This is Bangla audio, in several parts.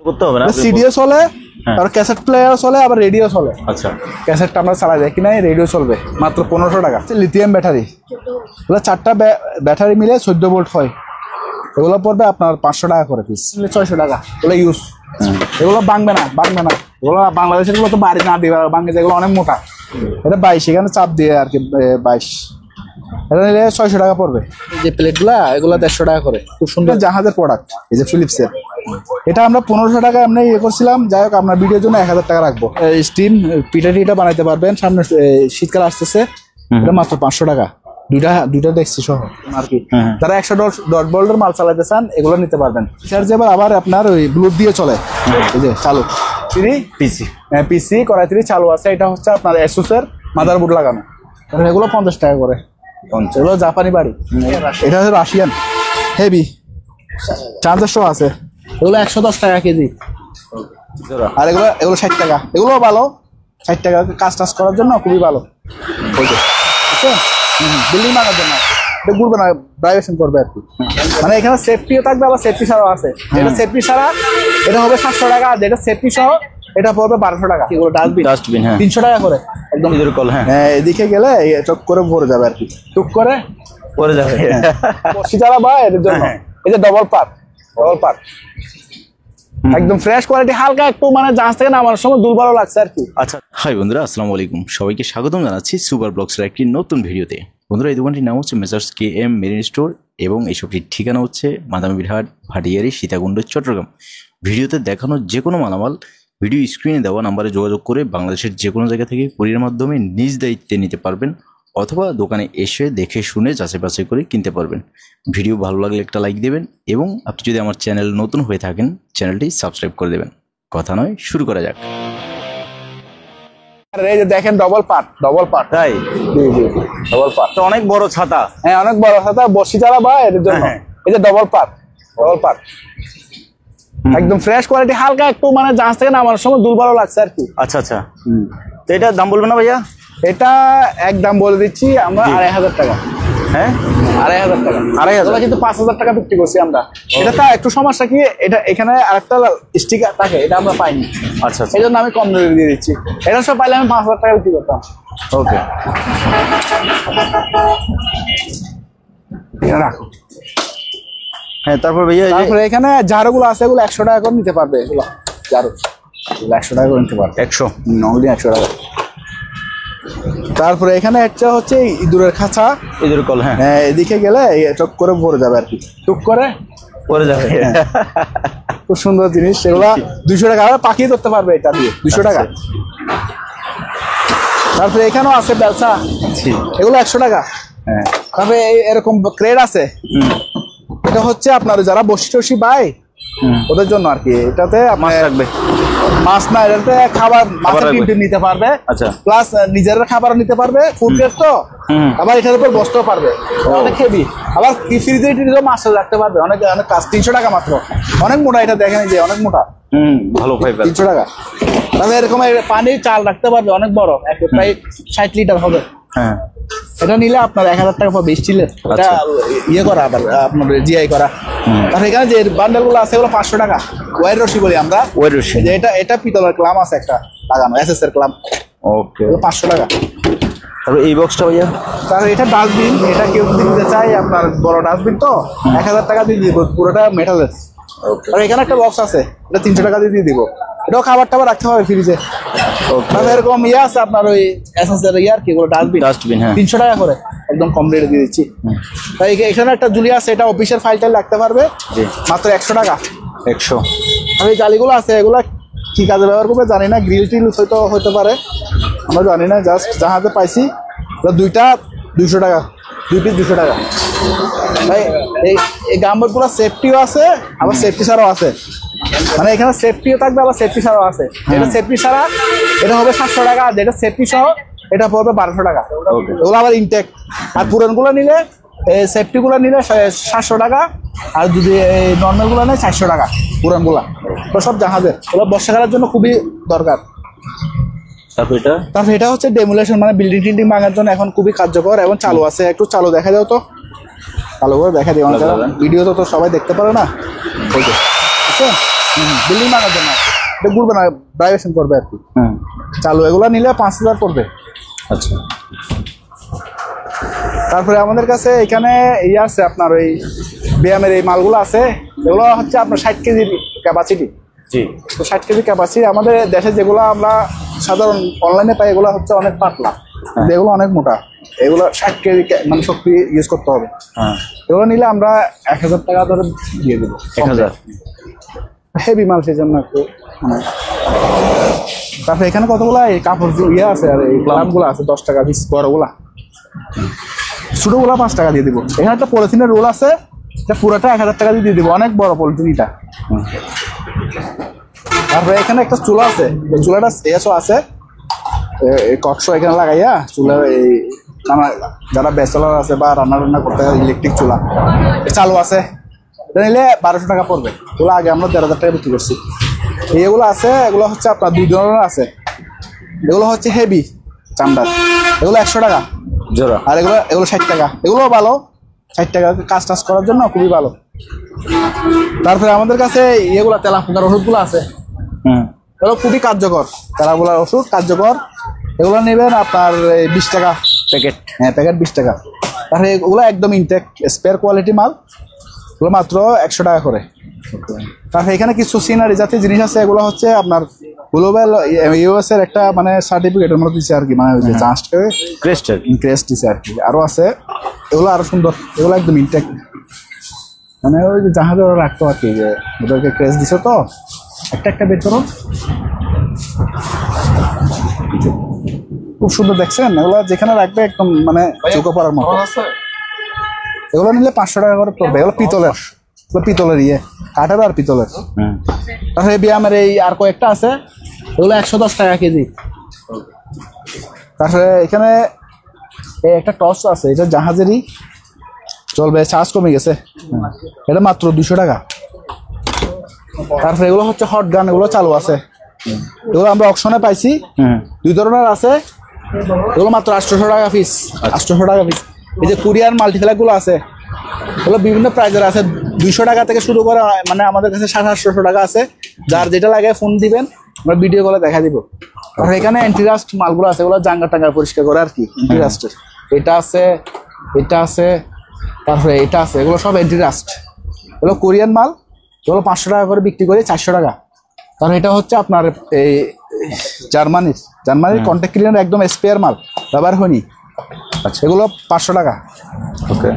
করতে হবে না, সিডিও চলে, আর ক্যাসেট প্লেয়ার চলে, আবার রেডিও চলে। আচ্ছা, ক্যাসেটটা আমরা চালাই দেখি না, রেডিও চলবে মাত্র 1500 টাকা। লিথিয়াম ব্যাটারি, এগুলো 4টা ব্যাটারি মিলে 14 ভোল্ট হয়। এগুলো পড়বে আপনার 500 টাকা করে পিস, 600 টাকা। এগুলো ইউজ, এগুলো ভাঙবে না। এগুলো বাংলাদেশের গুলো তো বাড়ি না দিবে, ভাঙে যায়, এগুলো অনেক মোটা। এটা 22, এখানে চাপ দিয়ে আর কি 22। এটা নিলে 600 টাকা পড়বে। এই যে প্লেটগুলা, এগুলো 150 টাকা করে। খুব সুন্দর জাহাজের প্রোডাক্ট, এই যে ফিলিপসের। এটা আমরা 1500 টাকা এমনি ইয়ে করছিলাম। যাই হোক, আপনার ভিডিওর জন্য 1000 টাকা রাখবো। স্টিম পিঠাটিটা বানাইতে পারবেন, সামনে শীতকাল আসতেছে। এটা মাত্র 500 টাকা, দুইটা দেখছি সহ আর কি। যারা 110 ভোল্টের মাল চালাতে চান, এগুলো নিতে পারবেন। চার্জেবল, আবার আপনার ওই ব্লুটুথ দিয়ে চলে। এই যে চালু পিসি করাই চালু আছে। এটা হচ্ছে আপনার এসুস এর মাদারবোর্ড লাগানো। এগুলো 50 টাকা করে। এগুলো জাপানি বাড়ি। এটা হচ্ছে রাশিয়ান হেভি, চার্জার সহ আছে। এগুলো 110 টাকা কেজি। আর এগুলো 60 টাকা। এগুলো ভালো, 60 টাকা কাজ করার জন্য খুবই ভালো। বিল্ডিং বানানোর জন্য ঘুরবে না, ভাইব্রেশন করবে আর কি। মানে এখানে সেফটিও থাকবে, আবার সেফটি ছাড়াও আছে। এটা সেফটি ছাড়া এটা হবে 700 টাকা, আর যেটা সেফটি সহ এটা পড়বে 1200 টাকা। এগুলো ডাস্টবিন 300 টাকা করে একদম। হ্যাঁ, এদিকে গেলে চক করে ভরে যাবে আর কি, টুক করে ভরে যাবে। বসি চালা বা এর জন্য এই যে ডবল পার্ট একদম ফ্রেশ কোয়ালিটি। হালকা একটু মানে জাহাজ থেকে নামার সময় দুর্বল লাগছে আর কি। আচ্ছা, হাই বন্ধুরা, আসসালামু আলাইকুম। সবাইকে স্বাগতম জানাচ্ছি সুপার ব্লগসের একটি নতুন ভিডিওতে। বন্ধুরা, এই দোকানটির নাম হচ্ছে মেসার্স KM মেরিন স্টোর এবং এই শপটির ঠিকানা হচ্ছে মাদামীরহাট, ভাটিয়ারি, সীতাকুণ্ড, চট্টগ্রাম। ভিডিওতে দেখানো যে কোনো মালামাল ভিডিও স্ক্রিনে দেওয়া নাম্বারে যোগাযোগ করে বাংলাদেশের যে কোনো জায়গা থেকে কুরিয়ার মাধ্যমে নিজ দায়িত্বে নিতে পারবেন, অথবা দোকানে এসে দেখে শুনে যাচাই বাছাই করে কিনতে পারবেন। ভিডিও ভালো লাগলে একটা লাইক দেবেন এবং আপনি যদি আমার চ্যানেল নতুন হয়ে থাকেন, চ্যানেলটি সাবস্ক্রাইব করে দেবেন। কথা নয়, শুরু করা যাক। এই যে দেখেন ডবল পার্ট তাই ডবল পার্ট, অনেক বড় ছাতা। হ্যাঁ, অনেক বড় ছাতা, বসি চালা বা এর জন্য। এই যে ডবল পার্ট একদম ফ্রেশ কোয়ালিটি। হালকা একটু মানে জাহাজ থেকে নামার সময় দুর্বল লাগছে আর কি। আচ্ছা, তো এটার দাম বলবেন না ভাইয়া? এটা একদম বলে দিচ্ছি আমরা 2500 টাকা। হ্যাঁ, 2500 টাকা। 2500 কিন্তু 5000 টাকা বিক্রি করছি আমরা। এটা তো একটু সমস্যা কি, এটা এখানে আরেকটা স্টিকার থাকে, এটা আমরা পাইনি। আচ্ছা, এই জন্য আমি কম দামে দিয়ে দিচ্ছি। এটা সব পাইলে আমি 5000 টাকা বিক্রি করতাম। ওকে, রাখো। হ্যাঁ, তারপর ভাইয়া তারপরে এখানে ঝাড়ুগুলো আছে, এগুলো 100 টাকা করে নিতে পারবে। এগুলো ঝাড়ু 100 টাকা করে নিতে পারবে। 100 নর্মালি 100 টাকা। তারপরে এখানে একটা হচ্ছে ইঁদুরের খাঁচা, ইঁদুর কল। হ্যাঁ, এদিকে গেলে টক করে ভরে যাবে আর কি, টুক করে পরে যাবে। খুব সুন্দর জিনিস। এগুলো 200 টাকা, আর পাখি ধরতে পারবে এটা দিয়ে 200 টাকা। তারপরে এখানেও আছে বেলসা, এগুলো 100 টাকা। হ্যাঁ, তারপরে এরকম ক্রেড আছে। এটা হচ্ছে আপনার যারা বসি টসি পায় ওদের জন্য আর কি। এটাতে মাছ রাখবে, মাছ না, এটাতে খাবার মাছের টিন নিতে পারবে। আচ্ছা, প্লাস নিজের খাবার নিতে পারবে, ফুড গ্রেড তো। আবার এটার উপর বসতেও পারবে, অনেক হেভি। আবার ফ্রিজে মাছ রাখতে পারবে, অনেক অনেক কাজ। 300 টাকা মাত্র, অনেক মোটা। এটা দেখেন যে অনেক মোটা, ভালো ভাই। 300 টাকা। তাহলে এরকম পানির চাল রাখতে পারবে, অনেক বড়, প্রায় 60 লিটার হবে। হ্যাঁ, এটা নিলে আপনার 1000 টাকা পাবে স্টিলের। এটা ইয়ে করা, আবার আপনার জিআই করা। আর এখানে যে বান্ডেল গুলো আছে এগুলো 500 টাকা। ওয়ার রশি বলি আমরা, ওয়ার রশি। এটা পিতলের ক্লাম আছে একটা লাগানো, SS এর ক্লাম। ওকে, 500 টাকা। তারপর এই বক্সটা ভাইয়া? তাহলে এটা ডাস্টবিন, এটা কেউ যদি নিতে চাই, আপনার বড় ডাস্টবিন তো 1000 টাকা দিয়ে দিব, পুরোটা মেটালের। আর এখানে একটা বক্স আছে, এটা 300 টাকা দিয়ে দিব। এটাও খাবার টাবার রাখতে হবে ফ্রিজে। তাহলে এরকম ইয়ে আছে আপনার ওই SS এর ইয়ে আর কি, ডাস্টবিন 300 টাকা করে, একদম কম রেটে দিয়ে দিচ্ছি। তাই এখানে একটা জুলি আছে, এটা অফিসের ফাইলটা রাখতে পারবে মাত্র 100 টাকা। 100। আর এই জালিগুলো আছে, এগুলা কি কাজে ব্যবহার করবে জানি না, গ্রিল টিল হয়তো হতে পারে, আমরা জানি না। জাস্ট জাহাজে পাইছি, দুইটা 200 টাকা, 2 পিস 200 টাকা। তাই এই গাম্বুটগুলো সেফটিও আছে, আবার সেফটি ছাড়াও আছে। মানে এখানে সেফটিও থাকবে, আবার সেফটি ছাড়াও আছে। যেটা সেফটি ছাড়া এটা হবে 700 টাকা, আর যেটা সেফটি সহ এটা পড়বে 1200 টাকা। ওগুলো আবার ইনটেক। আর পুরানগুলো নিলে, সেফটিগুলো নিলে 700 টাকা, আর যদি এই নর্মালগুলো নেয় 400 টাকা পুরানগুলা। তো সব জাহাজের, ওগুলো বর্ষাকালের জন্য খুবই দরকার। তারপর এটা হচ্ছে ডেমোলেশন, মানে বিল্ডিং টিল্ডিং ভাঙার জন্য এখন খুবই কার্যকর এবং চালু আছে। একটু চালু দেখা যাও তো, চালু করে দেখা দিও। ভিডিও তো সবাই দেখতে পারে না, বিল্ডিং বানানোর জন্য এটা ঘুরবে না, ভাইব্রেশন করবে আর কি। চালু এগুলো নিলে 5,000 পড়বে। আচ্ছা, তারপরে আমাদের কাছে এখানে ইয়ে আছে আপনার ওই ব্যায়ামের এই মালগুলো আছে, এগুলো হচ্ছে আপনার 60 কেজির ক্যাপাসিটি। জি, তো 60 কেজি ক্যাপাসিটি আমাদের দেশে যেগুলো আমরা সাধারণ অনলাইনে পাই এগুলো হচ্ছে অনেক পাতলা, এগুলো অনেক মোটা। এগুলো 60 কেজি মানে শক্তি ইউজ করতে হবে। হ্যাঁ, এগুলো নিলে আমরা 1,000 টাকা ধরে দিয়ে দেবো। 1000। হেভি মাল সেই জন্য একটু মানে। তারপরে এখানে কতগুলো এই কাপড় ইয়ে আছে আর এই গ্লামগুলো আছে 10 টাকা পিস, বড়গুলা। ছোটগুলা 5 টাকা দিয়ে দিব। এখানে একটা পলিথিনের রোল আছে, এটা পুরোটা 1,000 টাকা দিয়ে দিব, অনেক বড় পলিথিন এটা। তারপরে এখানে একটা চুলা আছে, এই চুলাটা এসও আছে, এই কক্স এখানে লাগাইয়া চুলা এই যারা ব্যাচেলর আছে বা রান্না রান্না করতে ইলেকট্রিক চুলা চালু আছে, এটা নিলে 1200 টাকা পড়বে। এগুলো আগে আমরা 13,000 টাকা বিক্রি করছি। এইগুলো আছে, এগুলো হচ্ছে আপনার 2 ধরনের আছে। এগুলো হচ্ছে হেভি চামড়ার, এগুলো 100 টাকা জোড়া। আর এগুলো 60 টাকা। এগুলোও ভালো, 60 টাকা কাজ টাজ করার জন্য খুবই ভালো। তারপরে আমাদের কাছে ইয়েগুলো তেলাপোকার ওষুধগুলো আছে, এগুলো খুবই কার্যকর। তেলাপোকার ওষুধ কার্যকর, এগুলো নেবেন আপনার 20 টাকা প্যাকেট। হ্যাঁ, প্যাকেট 20 টাকা। তারপরে এগুলো একদম ইনটেক স্পেয়ার কোয়ালিটি মাল, এগুলো মাত্র 100 টাকা করে। তারপরে এখানে কিছু সিনারি জাতীয় জিনিস আছে, এগুলো হচ্ছে আপনার গ্লোবাল ইউএস এর একটা মানে সার্টিফিকেটের মতো দিচ্ছে আর কি, মানে জাস্ট ক্রেস্ট দিচ্ছে আর কি। আরো আছে, এগুলো আরো সুন্দর, এগুলো একদম ইনটেক, মানে ওই যে জাহাজে ওরা রাখতো আর কি, যে ওদেরকে ক্রেস্ট দিছে তো। একটা বের করো, খুব সুন্দর দেখছেন। এগুলো যেখানে রাখবে একদম মানে চোখে পড়ার মতো। এগুলো নিলে 500 টাকা করে পড়বে। এগুলো পিতলের ইয়ে, কাঠের আর পিতলের। তারপরে ব্যায়ামের এই আর কয়েকটা আছে, এগুলো 110 টাকা কেজি। তারপরে এখানে এই একটা টর্চ আছে, এটা জাহাজেরই, চলবে, চার্জ কমে গেছে, এটা মাত্র 200 টাকা। তারপরে এগুলো হচ্ছে হট গান, এগুলো চালু আছে, এগুলো আমরা অকশনে পাইছি, 2 ধরনের আছে, এগুলো মাত্র 800 টাকা পিস। 800 টাকা পিস। এই যে কুরিয়ার মাল্টিপ্লাগ গুলো আছে, এগুলো বিভিন্ন প্রাইজের আছে, 200 টাকা থেকে শুরু করে, মানে আমাদের কাছে 700-800 টাকা আছে। যার যেটা লাগে ফোন দিবেন, আমরা ভিডিও কলে দেখা দিব। আর এখানে অ্যান্টিরাস্ট মালগুলো আছে, এগুলো জাঙ্গা টাঙ্গা পরিষ্কার করে আর কি, অ্যান্টিরাস্টের। এটা আছে, এটা আছে, তারপরে এটা আছে, এগুলো সব অ্যান্টিরাস্ট। এগুলো কোরিয়ান মাল, এগুলো 500 টাকা করে বিক্রি করে 400 টাকা। কারণ এটা হচ্ছে আপনার এই জার্মানির কন্ট্যাক্ট ক্লিনার, একদম স্পেয়ার মাল, ব্যবহার হয়নি। আচ্ছা, এগুলো 500 টাকা। ওকে।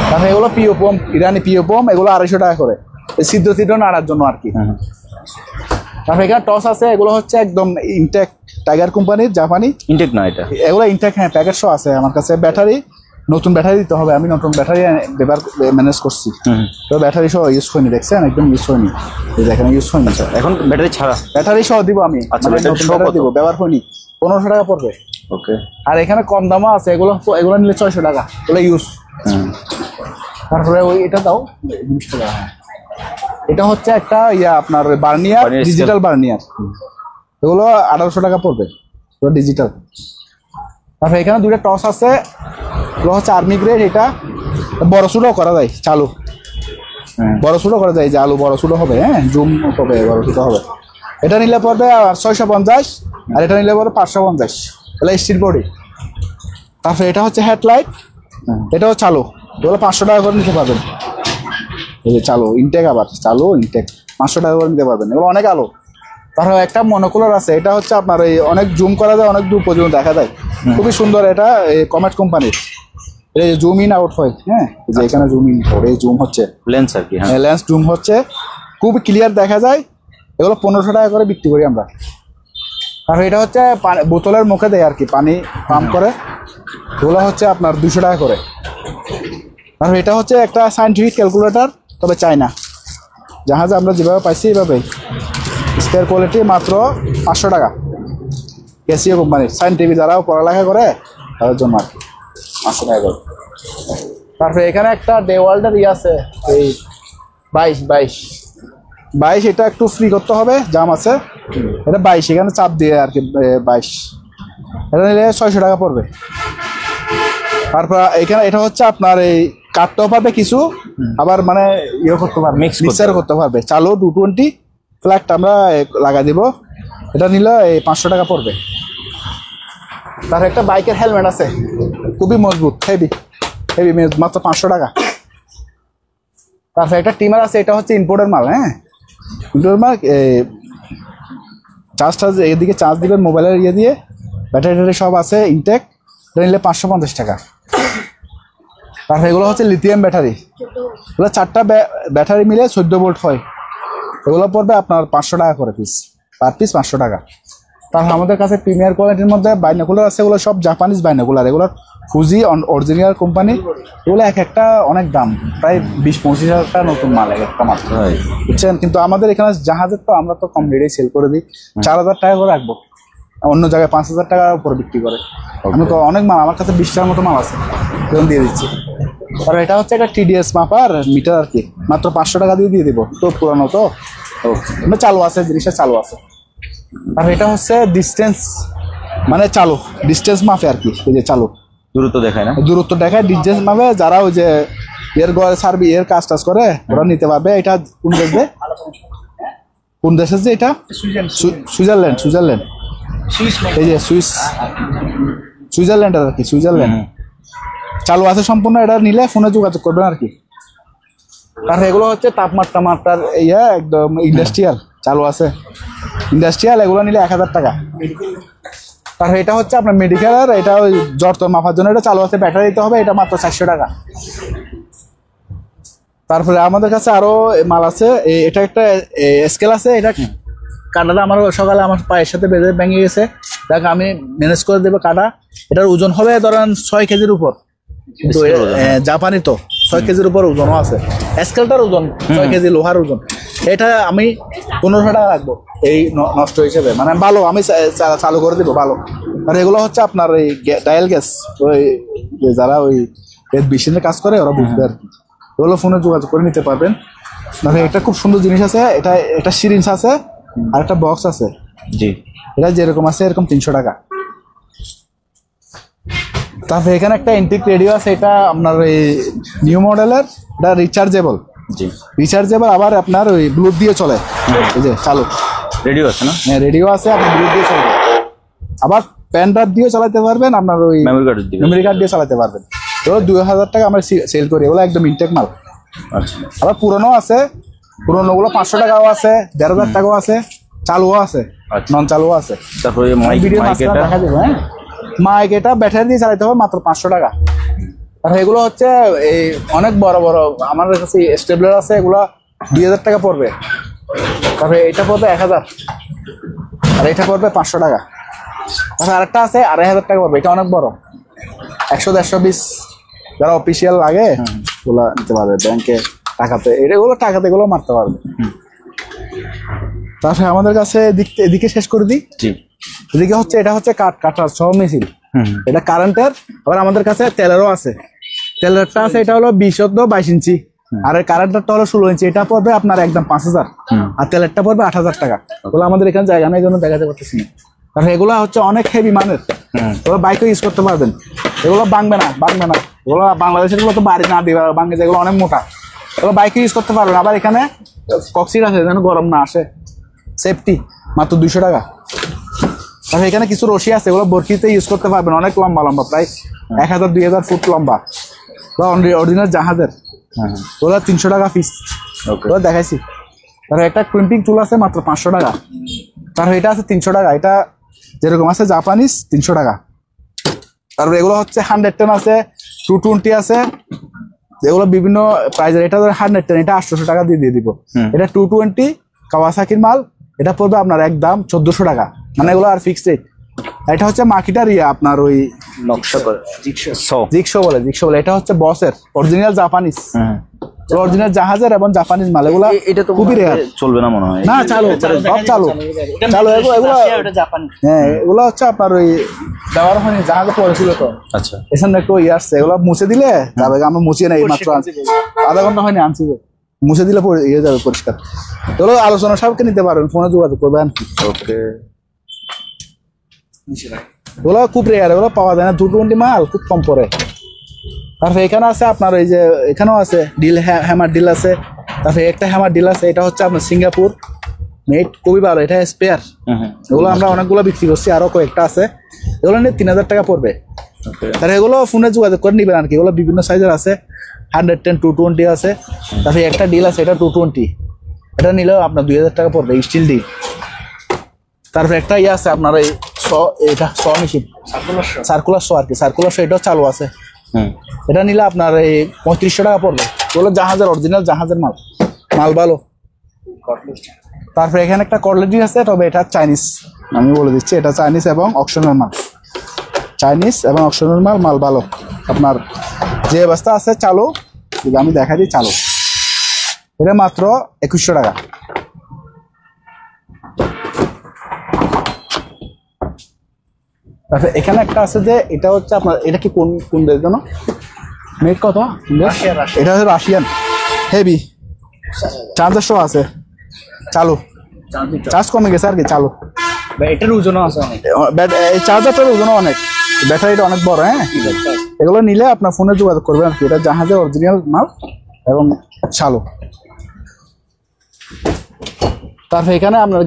তারপরে এগুলো পিওপম, ইরানি পিওপম, এগুলো 250 টাকা করে, ছিদ্র নাড়ার জন্য আর কি। তারপরে এখানে টস আছে, এগুলো হচ্ছে একদম ইনটেক, টাইগার কোম্পানির, জাপানি। ইনটেক না এটা? এগুলো ইনটেক, হ্যাঁ, প্যাকেট শো আছে আমার কাছে। ব্যাটারি, নতুন ব্যাটারি দিতে হবে, আমি নতুন ব্যাটারি ম্যানেজ করছি, তো ব্যাটারি সহ ইউজ হয়নি, দেখছেন একদম ইউজ হয়নি, দেখেন ইউজ হয়নি স্যার। এখন ব্যাটারি ছাড়া? ব্যাটারি সহ দিব আমি। আচ্ছা, নতুন ব্যাটারি দিব, ব্যবহার হয়নি, 1500 টাকা পড়বে। ওকে। আর এখানে কম দামও আছে, এগুলো নিলে 600 টাকা, এগুলো ইউজ। তারপরে ওই এটা দাও 20 টাকা। এটা হচ্ছে একটা আপনার বার্নিয়ার, ডিজিটাল বার্নিয়ার, এগুলো 1800 টাকা পড়বে, এগুলো ডিজিটাল। তারপরে এখানে 2টা টস আছে, এগুলো হচ্ছে আর্মি গ্রেড। এটা বড় ছোটো করা যায়, চালু বড় ছোটো করা যায়, যে আলু বড় ছোটো হবে, হ্যাঁ, জুম হবে, বড় ছোটো হবে। এটা নিলে পড়বে 650, আর এটা নিলে পড়বে 550, এগুলো স্টিল বডি। তারপরে এটা হচ্ছে হেডলাইট, এটাও চালু, এগুলো 500 টাকা করে নিতে পারবেন। এই যে চালু ইনটেক, আবার চালু ইনটেক 500 টাকা করে নিতে পারবেন, এগুলো অনেক আলো। তারপরে একটা মনোকুলার আছে, এটা হচ্ছে আপনার এই অনেক জুম করা যায়, অনেক দূর পর্যন্ত দেখা যায়, খুবই সুন্দর। এটা এই কমেট কোম্পানির, এই জুম ইন আউট হয়, হ্যাঁ, যে এখানে জুম ইন করে জুম হচ্ছে, লেন্স আর কি। হ্যাঁ, লেন্স জুম হচ্ছে, খুব ক্লিয়ার দেখা যায়। এগুলো 1500 টাকা করে বিক্রি করি আমরা। আর এটা হচ্ছে বোতলের মুখে দেয় আর কি, পানি পাম্প করে, এগুলো হচ্ছে আপনার 200 টাকা করে। আর এটা হচ্ছে একটা সায়েন্টিফিক ক্যালকুলেটর, তবে চাই না, জাহাজে আমরা যেভাবে পাইছি এইভাবেই, স্পেয়ার কোয়ালিটি, মাত্র 500 টাকা। ক্যাসিও কোম্পানির, সায়েন্টিফিক যারাও পড়ালেখা করে তাদের জন্য আর কি, 500 টাকা করে। তারপরে এখানে একটা ডে ওয়ার্ল্ডের ইয়ে আছে, এই 22, এটা একটু ফ্রি করতে হবে, জাম আছে, এটা 22, এখানে চাপ দিয়ে আর কি 22, এটা নিলে 600 টাকা পড়বে। তারপর এখানে এটা হচ্ছে আপনার এই কাটতেও পারবে কিছু, আবার মানে ইয়ে করতে পারবে, মিক্সার করতে পারবে, চালু 220, ফ্ল্যাগটা আমরা লাগাই দিব, এটা নিলে এই 500 টাকা পড়বে। তার একটা বাইকের হেলমেট আছে, খুবই মজবুত, হেভি হেভি, মাত্র 500 টাকা। তারপরে একটা টিমার আছে, এটা হচ্ছে ইম্পোর্টের মাল। হ্যাঁ, ইম্পোর্টের মাল। চার্জ এদিকে চার্জ দিবেন মোবাইলের ইয়ে দিয়ে, ব্যাটারি সব আছে ইনটেক, এটা নিলে 550 টাকা। তারপরে এগুলো হচ্ছে লিথিয়াম ব্যাটারি, এগুলো 4টা ব্যাটারি মিলে 14 ভোল্ট হয়। এগুলো পড়বে আপনার 500 টাকা করে পিস, পার পিস 500 টাকা। তারপর আমাদের কাছে প্রিমিয়ার কোয়ালিটির মধ্যে বাইনোকুলার আছে, এগুলো সব জাপানিজ বাইনোকুলার, এগুলো ফুজি অরিজিনাল কোম্পানি। এগুলো এক একটা অনেক দাম, প্রায় 20-25 হাজার টাকা নতুন মাল এক একটা মাত্র, বুঝছেন। কিন্তু আমাদের এখানে জাহাজের তো আমরা তো কম রেটে সেল করে দিই, 4000 টাকা করে রাখবো, অন্য জায়গায় 5000 টাকার উপরে বিক্রি করে। আমি তো অনেক মাল, আমার কাছে 20টার মতো মাল আছে, এরকম দিয়ে দিচ্ছি। আর এটা হচ্ছে একটা TDS মাপার মিটার আর কি, মাত্র 500 টাকা দিয়ে দিব। তো পুরানো তো চালু আছে, জিনিসটা চালু আছে। আর এটা হচ্ছে ডিস্টেন্স, মানে চালু ডিস্টেন্স মাপে আর কি, ওই যে চালু দূরত্ব দেখায় না, দূরত্ব দেখায়, ডিস্টেন্স মাপে। যারা ওই যে এর ঘরে সার্ভি এর কাজ টাজ করে ওরা নিতে পারবে। এটা কোন দেখবে, কোন দেশের যে এটা? সুইজারল্যান্ড। সুইজারল্যান্ড, এই যে সুইজারল্যান্ড আর কি, সুইজারল্যান্ড। চালু আছে সম্পূর্ণ, এটা নিলে ফোনে যোগাযোগ করবেন আর কি। আর এগুলো হচ্ছে তাপমাত্রা মাত্রার ইয়ে, একদম ইন্ডাস্ট্রিয়াল চালু আছে, ইন্ডাস্ট্রিয়াল। এগুলো নিলে 1000 টাকা। তারপর এটা হচ্ছে আপনার মেডিকেলের, এটা ওই জ্বর তোর মাপার জন্য এটা চালু আছে, ব্যাটারি দিতে হবে, এটা মাত্র 400 টাকা। তারপরে আমাদের কাছে আরো মাল আছে, এটা একটা স্কেল আছে, এটা কাটাটা আমার সকালে আমার পায়ের সাথে বেঁধে ভেঙে গেছে, দেখ আমি ম্যানেজ করে দেবো কাটা। এটার ওজন হবে ধরেন 6 কেজির উপর, কিন্তু জাপানি তো 6 কেজির উপর ওজনও আছে। স্কেলটার ওজন 6 কেজি, লোহার ওজন। এটা আমি 1500 টাকা রাখবো এই নষ্ট হিসেবে, মানে ভালো, আমি চালু করে দিব ভালো। আর এগুলো হচ্ছে আপনার এই ডায়াল গ্যাস, ওই যারা ওই মেশিনের কাজ করে ওরা বুঝবে আর কি। এগুলো ফোনে যোগাযোগ করে নিতে পারবেন। মানে এটা খুব সুন্দর জিনিস আছে, এটা একটা সিরিঞ্জ আছে আর একটা বক্স আছে। জি, এটা যেরকম আছে এরকম 300 টাকা। তারপরে এখানে একটা এন্টিক রেডিও আছে, এটা আপনার ওই নিউ মডেলের, এটা রিচার্জেবল। জি, রিচার্জেবল, আবার আপনার ওই ব্লুটুথ দিয়ে চলে, এই যে চালু রেডিও আছে না? হ্যাঁ, রেডিও আছে, আপনি ব্লুটুথ দিয়ে চলবে। আবার প্যান ড্রাইভ দিয়ে চালাতে পারবেন, আপনার ওই মেমোরি কার্ড দিয়ে চালাতে পারবেন। এগুলো 2000 টাকা আমরা সেল করি, এগুলো একদম ইনটেক মাল। আচ্ছা, আবার পুরনো আছে, পুরনোগুলো 500 টাকাও আছে, 1500 টাকাও আছে, চালুও আছে, নন চালুও আছে। তারপরে ভিডিও দেখা দেবো। হ্যাঁ, মাইক এটা ব্যাটারি দিয়ে চালাতে হবে, মাত্র 500 টাকা। আর এগুলো হচ্ছে এই অনেক বড় বড়, আমার কাছে স্টেবলার আছে, এগুলো 2000 টাকা পড়বে। তারপরে এটা পড়বে 1000, আর এটা পড়বে 500 টাকা। তারপরে আরেকটা আছে 2500 টাকা পড়বে, এটা অনেক বড়, 100-150 যারা অফিসিয়াল লাগে ওগুলো নিতে পারবে, ব্যাংকে টাকাতে, এগুলো টাকাতে এগুলো মারতে পারবে। তারপরে আমাদের কাছে এদিকে শেষ করে দিই। এদিকে হচ্ছে, এটা হচ্ছে কাটার সহ মেশিন, এটা কারেন্টের। আবার আমাদের কাছে তেলেরও আছে, তেলেরটা আছে, এটা হলো 20-22 ইঞ্চি, আর কারেন্টারটা হলো 16 ইঞ্চি। এটা পড়বে আপনার একদম 5000, আর তেলেরটা পড়বে 8000 টাকা। ওগুলো আমাদের এখানে জায়গা নেই, এই জন্য দেখাতে পারতেছি না। কারণ এগুলো হচ্ছে অনেক হেভি মানের, ওগুলো বাইকও ইউজ করতে পারবেন, এগুলো ভাঙবে না। এগুলো বাংলাদেশের গুলো তো বাড়ি না দিবে, ভাঙে, যেগুলো অনেক মোটা, এগুলো বাইকও ইউজ করতে পারবেন। আবার এখানে কক্সিট আছে যেন গরম না আসে, সেফটি, মাত্র 200 টাকা। তারপরে এখানে কিছু রশি আছে, এগুলো বরকিতে ইউজ করতে পারবেন, অনেক লম্বা লম্বা, প্রায় 1000-2000 ফুট লম্বা, অরিজিনাল জাহাজের। ওগুলো 300 টাকা পিস, ওগুলো দেখাইছি। তারপরে একটা ক্রিম্পিং চুল আছে, মাত্র 500 টাকা। তারপরে এটা আছে 300 টাকা, এটা যেরকম আছে জাপানিজ, 300 টাকা। তারপরে এগুলো হচ্ছে 110 আছে, 220 আছে, এগুলো বিভিন্ন প্রাইজের। এটা ধরে 110, এটা 800 টাকা দিয়ে দিব। এটা 220 কাওয়াসাকির মাল, এটা পড়বে আপনার একদম 1400 টাকা, মানে এগুলো আর ফিক্সড রেট। এটা হচ্ছে মার্কেটার আপনার ওই নকশা করে জিক্সো বলে, এটা হচ্ছে বসের অরিজিনাল জাপানিজ, অরিজিনাল জাহাজের এবং জাপানিজ মাল। এগুলো এটা তো খুবই রেয়ার, চলবে না মনে হয় না, চালু সব চালু। হ্যাঁ, এগুলো হচ্ছে আপনার ওই দেওয়ার হয়নি, জাহাজে পড়েছিল তো। আচ্ছা, এখানে একটু ইয়ে আসছে, এগুলো মুছে দিলে যাবে। আমরা মুছিয়ে নেই, মাত্র আধা ঘন্টা হয়নি আনছি, মুছে দিলে ইয়ে যাবে পরিষ্কার। এগুলো আলোচনা সাপেক্ষে নিতে পারবেন, ফোনে যোগাযোগ করবেন। ওকে, ওগুলো খুব রেয়ার, এগুলো পাওয়া যায় না, 220 মাল খুব কম পড়ে। তারপরে এখানে আছে আপনার ওই যে, এখানেও আছে ডিল, হ্যামার ডিল আছে। তারপরে একটা হ্যামার ডিল আছে, এটা হচ্ছে আপনার সিঙ্গাপুর, মেট খুবই ভালো, এটা স্পেয়ার। এগুলো আমরা অনেকগুলো বিক্রি করছি, আরো কয়েকটা আছে। এগুলো নিয়ে 3000 টাকা পড়বে। তাহলে এগুলো ফোনে যোগাযোগ করে নিবেন আর কি। এগুলো বিভিন্ন সাইজের আছে, 110, 220 আছে। তারপরে একটা ডিল আছে, এটা 220, এটা নিলেও আপনার 2000 টাকা পড়বে, স্টিল ডিল। তারপরে একটা ইয়ে আছে আপনার এই এটা মেশিন, সার্কুলার আর কি, সার্কুলার এটাও চালু আছে। এটা নিলে আপনার এই 3500 টাকা পড়বে। এগুলো জাহাজের অরিজিনাল, জাহাজের মাল, মাল ভালো। তারপরে এখানে একটা কোয়ালিটি আছে, তবে এটা চাইনিজ, আমি বলে দিচ্ছি এটা চাইনিজ এবং অকশনাল মাল, চাইনিজ এবং অকশনাল মাল, মাল ভালো। আপনার যে অবস্থা আছে চালু, যদি আমি দেখা দিই চালু, এটা মাত্র 2100 টাকা। তারপরে এখানে একটা আছে যে এটা হচ্ছে আপনার, এটা কি কোন দেশ জানো? মেট কত? এটা হচ্ছে রাশিয়ান হেভি, চার্জার সহ আছে, চালু, চার্জ কমে গেছে আর কি, চালু। এটার ওজনও আছে অনেক, এই চার্জারটার ওজনও অনেক, ব্যাটারিটা অনেক বড়। হ্যাঁ, এগুলো নিলে আপনার ফোনে যোগাযোগ করবেন আর কি। এটা জাহাজের অরিজিনাল মাল এবং চালু। তারপরে এখানে আপনার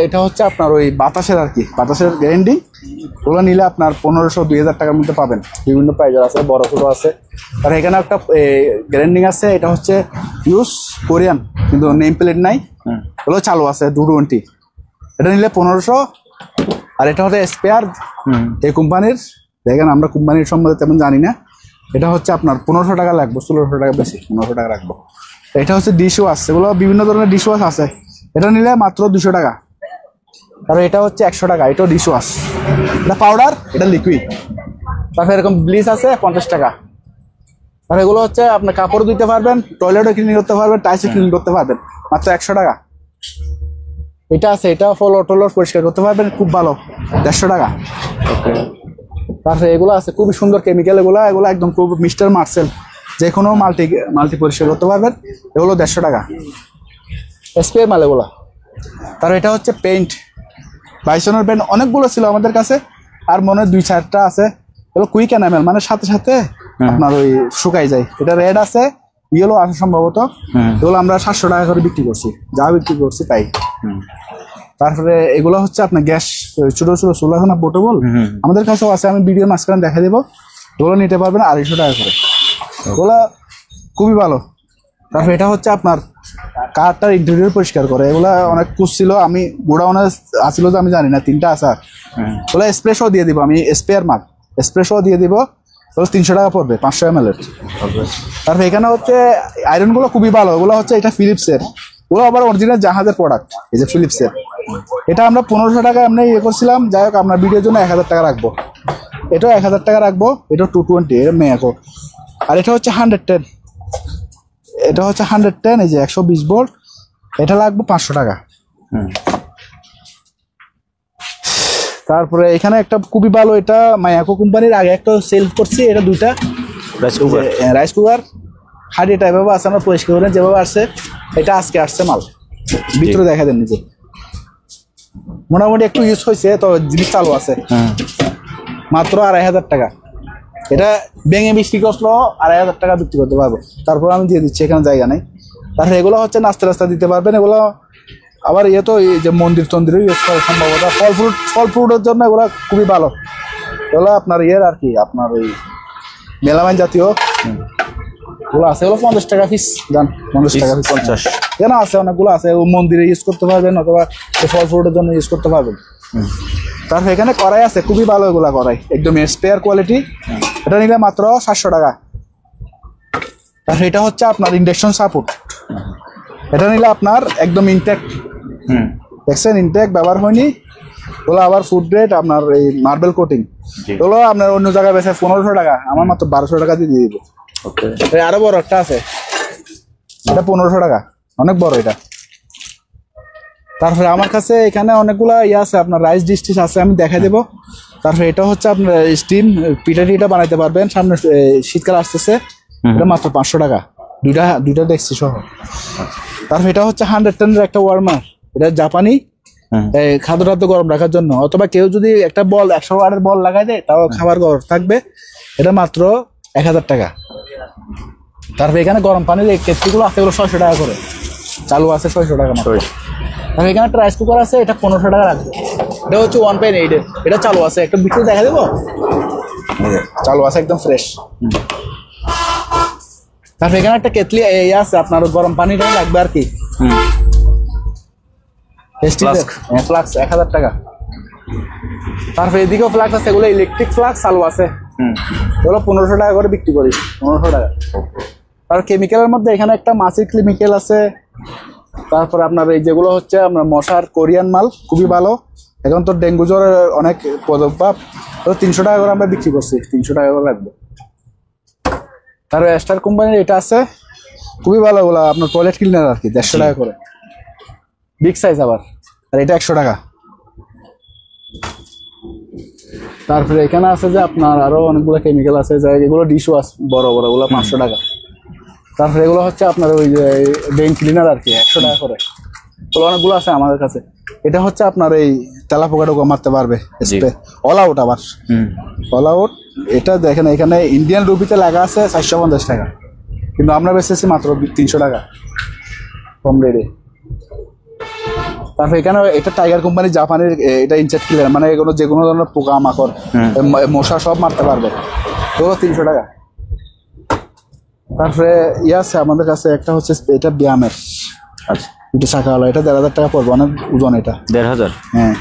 এটা হচ্ছে আপনার ওই বাতাসের আর কি, বাতাসের গ্যারেন্টি। ওগুলো নিলে আপনার 1500-2000 টাকার মধ্যে পাবেন, বিভিন্ন প্রাইজের আছে, বড় ছোট আছে। আর এখানে একটা গ্যারেন্টি আছে, এটা হচ্ছে ইউজ কোরিয়ান, কিন্তু নেম প্লেট নাই, ওগুলো চালু আছে 220। এটা নিলে 1500। আর এটা হচ্ছে স্পেয়ার এই কোম্পানির, দেখেন আমরা কোম্পানির সম্বন্ধে তেমন জানি না। এটা হচ্ছে আপনার 1500 টাকা লাগবে, 1600 টাকা বেশি, 1500 টাকা রাখবো। এটা হচ্ছে ডিশ ওয়াশ, এগুলো বিভিন্ন ধরনের ডিশ ওয়াশ আছে। এটা নিলে মাত্র 200 টাকা। আর এটা হচ্ছে 100 টাকা, এটাও ডিশ ওয়াশ, এটা পাউডার, এটা লিকুইড। তারপরে এরকম ব্লিচ আছে 50 টাকা। আর এগুলো হচ্ছে আপনার কাপড় ধুতে পারবেন, টয়লেটও ক্লিন করতে পারবেন, টাইসও ক্লিন করতে পারবেন, মাত্র 100 টাকা। এটা আছে, এটা ফ্লোর পরিষ্কার করতে পারবেন, খুব ভালো, 150 টাকা। তারপরে এগুলো আছে খুবই সুন্দর কেমিক্যাল, এগুলো একদম খুব মিস্টার মার্সেল, যে কোনো মাল্টি পরিষ্কার করতে পারবেন, এগুলো 150 টাকা স্প্রে মাল এগুলো। তার এটা হচ্ছে পেইন্ট, বাইসনের পেইন্ট অনেকগুলো ছিল আমাদের কাছে, আর মনে হয় 2-4টা আছে। এগুলো কুইক এনামেল, মানে সাথে সাথে আপনার ওই শুকাই যায়। এটা রেড আছে, ইয়েলো আছে সম্ভবত। এগুলো আমরা 700 টাকা করে বিক্রি করছি, যা বিক্রি করছি তাই। তারপরে এগুলো হচ্ছে আপনার গ্যাস, ছোট ছোট চুলা আছে না, পোর্টেবল, আমাদের কাছেও আছে, আমি ভিডিও মাঝখানে দেখা দেবো। এগুলো নিতে পারবেন 250 টাকা করে, এগুলো খুবই ভালো। তারপরে এটা হচ্ছে আপনার কারটার ইন্টেরিয়র পরিষ্কার করে, এগুলা অনেক কুচ ছিল, আমি গোডাউনে আসছিল যে আমি জানি না, 3টা আছে। ওগুলো স্প্রে সহ দিয়ে দিব, আমি স্পেয়ার মাল স্প্রে সহ দিয়ে দিব, ওগুলো 300 টাকা পড়বে, 500 ml। তারপরে এখানে হচ্ছে আয়রনগুলো খুবই ভালো, ওগুলো হচ্ছে এটা ফিলিপসের, ওগুলো আবার অরিজিনাল জাহাজের প্রোডাক্ট, এই যে ফিলিপসের। এটা আমরা 1500 টাকা এমনি ইয়ে করছিলাম, যাই হোক আপনার ভিডিওর জন্য 1000 টাকা রাখবো, এটাও 1000 টাকা রাখবো। এটা 220, এটা মেয়াকো। আর এটা হচ্ছে 110, এটা হচ্ছে 110, এই যে 120 ভোল্ট, এটা লাগবে 500 টাকা। তারপরে এখানে একটা খুবই ভালো, এটা মায়াকো কোম্পানির, আগে একটা সেল করছি, এটা 2টা রাইস কুকার, হাড়ি টাইপের আছে, আমরা পরিষ্কার করেন যেভাবে আসছে। এটা আজকে আসছে মাল, ভিতরে দেখা দেন নিজে, মোটামুটি একটু ইউজ হয়েছে, তো জিনিস চালু আছে, মাত্র 2500 টাকা। এটা ভেঙে বিক্রি করলো 2500 টাকা বিক্রি করতে পারবো, তারপর আমি দিয়ে দিচ্ছি, এখানে জায়গা নেই। তারপরে এগুলো হচ্ছে নাস্তা দিতে পারবেন, এগুলো আবার ইয়ে তো এই যে মন্দিরে ইউজ করে সম্ভবত, ফল ফ্রুটের জন্য এগুলো খুবই ভালো। এগুলো আপনার ইয়ের আর কি, আপনার ওই মেলামাইন জাতীয় এগুলো আছে, এগুলো 50 টাকা পিস, জান 50 টাকা পিস, 50 কেন আছে, অনেকগুলো আছে, মন্দিরে ইউজ করতে পারবেন, অথবা ফল ফ্রুটের জন্য ইউজ করতে পারবেন। তারপর এখানে কড়াই আছে, খুবই ভালো এগুলা কড়াই, একদম স্পেয়ার কোয়ালিটি। এটা নিলে মাত্র 700 টাকা। তারপর এটা হচ্ছে আপনার ইন্ডাকশন সাপোর্ট, এটা নিলে আপনার একদম ইনটেক, দেখছেন ইনটেক, ব্যবহার হয়নি। ওগুলো আবার ফুড গ্রেড, আপনার এই মার্বেল কোটিং, ওগুলো আপনার অন্য জায়গায় বেচে 1500 টাকা, আমার মাত্র 1200 টাকা দিয়ে দিব। আরো বড় একটা আছে, এটা 1500 টাকা, অনেক বড় এটা। তারপরে আমার কাছে এখানে অনেকগুলা ইয়ে আছে, আপনার রাইস ডিশ আছে, আমি দেখা দেবো। তারপরে এটা হচ্ছে আপনার স্টিম পিঠা বানাইতে পারবেন, সামনে শীতকাল আসতেছে, এটা মাত্র 500 টাকা, দুইটা দেখছি সহ। তারপরে এটা হচ্ছে 110 একটা ওয়ার্মার, এটা জাপানি, খাদ্য গরম রাখার জন্য, অথবা কেউ যদি একটা বল 100 ওয়াটের বল লাগাই দেয়, তাও খাবার গরম থাকবে, এটা মাত্র 1000 টাকা। তারপরে এখানে গরম পানির এই কেটলিগুলো আছে, এগুলো 600 টাকা করে চালু আছে, 600 টাকা মাত্র। আর এখানে একটা রাইস কুকার আছে, এটা 1500 টাকা রাখবো। এটা হচ্ছে 1.8 এর, এটা চালু আছে, একটা বিক্রি দেখা দেবো। চালু আছে একদম ফ্রেশ। তারপর এখানে একটা কেটলি এই আছে, আপনার গরম পানিটা লাগবে আর কি। ফ্লাক্স 1000 টাকা। তারপর এদিকেও ফ্লাক্স আছে, এগুলো ইলেকট্রিক ফ্লাক্স চালু আছে, এগুলো 1500 টাকা করে বিক্রি করি, 1500 টাকা। আর কেমিক্যালের মধ্যে এখানে একটা মাসিক কেমিক্যাল আছে। তারপর আপনার এই যেগুলো হচ্ছে আপনার মশার কোরিয়ান মাল, খুবই ভালো। এখন তো ডেঙ্গু জ্বরের অনেক পদক্ষেপ, 300 টাকা করে আমরা বিক্রি করছি, 300 টাকা করে লাগবে। তারপর স্টার কোম্পানির এটা আছে, খুবই ভালো, ওগুলো আপনার টয়লেট ক্লিনার আর কি, 150 টাকা করে, বিগ সাইজ আবার। আর এটা 100 টাকা। তারপরে এখানে আছে যে আপনার আরো অনেকগুলো কেমিক্যাল আছে, যে এগুলো ডিশ ওয়াশ বড় বড়, ওগুলো 500 টাকা। তারপরে এগুলো হচ্ছে আপনার ওই যে ড্রেন ক্লিনার আর কি, 100 টাকা করে। ওগুলো অনেকগুলো আছে আমাদের কাছে। এটা হচ্ছে আপনার এই তেলা পোকা টোকা মারতে পারবে, অল আউট আবার, অল আউট। এটা দেখেন এখানে ইন্ডিয়ান রুপিতে লাগা আছে 450 টাকা, কিন্তু আমরা বেচেছি মাত্র 300 টাকা, কম রেটে। তারপর এখানে এটা টাইগার কোম্পানি, জাপানের, এটা ইনসেক্ট কিলার, মানে এগুলো যে কোনো ধরনের পোকা মাকড় মশা সব মারতে পারবে, ওগুলো 300 টাকা। তারপরে আছে আমাদের কাছে একটা হচ্ছে এটা ব্যায়ামের, আচ্ছা, এটা শাখাওয়ালা, এটা 1500 টাকা পড়বে, অনেক ওজন এটা। 1500? হ্যাঁ।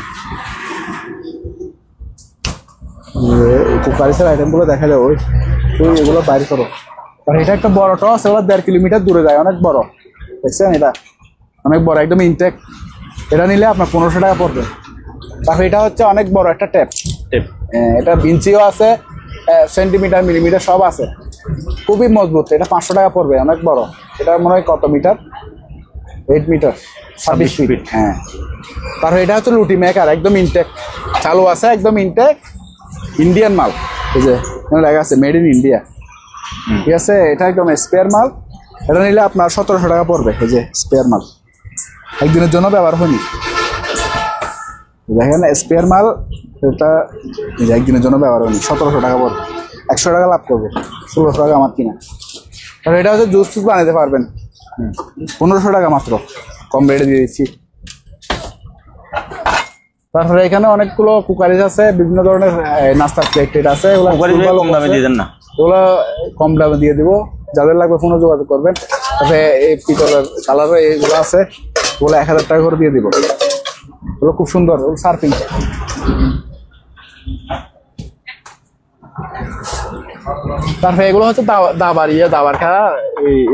কুকারিসের আইটেমগুলো দেখা যায়, ওই তুই এগুলো বাইর করো। আর এটা একটা বড় টস, এগুলো 1.5 কিলোমিটার দূরে যায়, অনেক বড়, দেখছেন? এটা অনেক বড়, একদম ইনটেক। এটা নিলে আপনার 1500 টাকা পড়বে। তারপর এটা হচ্ছে অনেক বড় একটা ট্যাপ, এটা ইঞ্চিও আছে, সেন্টিমিটার মিলিমিটার সব আছে, খুবই মজবুত। এটা 500 টাকা পড়বে, অনেক বড়। এটা মনে হয় কত মিটার, 8 মিটার, 26 ফিট। হ্যাঁ। তারপর এটা হচ্ছে লুটি মেকার, একদম ইনটেক, চালু আছে, একদম ইনটেক, ইন্ডিয়ান মাল। এই যে লেখা আছে মেড ইন ইন্ডিয়া, ঠিক আছে? এটা একদম স্পেয়ার মাল। এটা নিলে আপনার 1700 টাকা পড়বে। এই যে স্পেয়ার মাল, একদিনের জন্য ব্যবহার হয়নি, দেখেন স্পেয়ার মাল, এটা একদিনের জন্য ব্যবহার হয়নি, 1700 টাকা পড়বে, 100 টাকা লাভ করবো, 1600 টাকা আমার কিনা। তাহলে এটা হচ্ছে জুস টুস বানাতে পারবেন, 1500 টাকা মাত্র, কম রেটে দিয়ে দিচ্ছি। তারপরে এখানে অনেকগুলো কুকারিজ আছে, বিভিন্ন ধরনের নাস্তার প্লেট আছে, এগুলো কম দামে দিয়ে দেন না? এগুলো কম দামে দিয়ে দিব, যাদের লাগবে ফোনে যোগাযোগ করবেন। তারপরে এই পিতলের কালারের এইগুলো আছে, ওগুলো 1000 টাকা করে দিয়ে দিব, ওগুলো খুব সুন্দর, ওগুলো সার্ফিং। তারপরে এগুলো হচ্ছে দাবার খাওয়া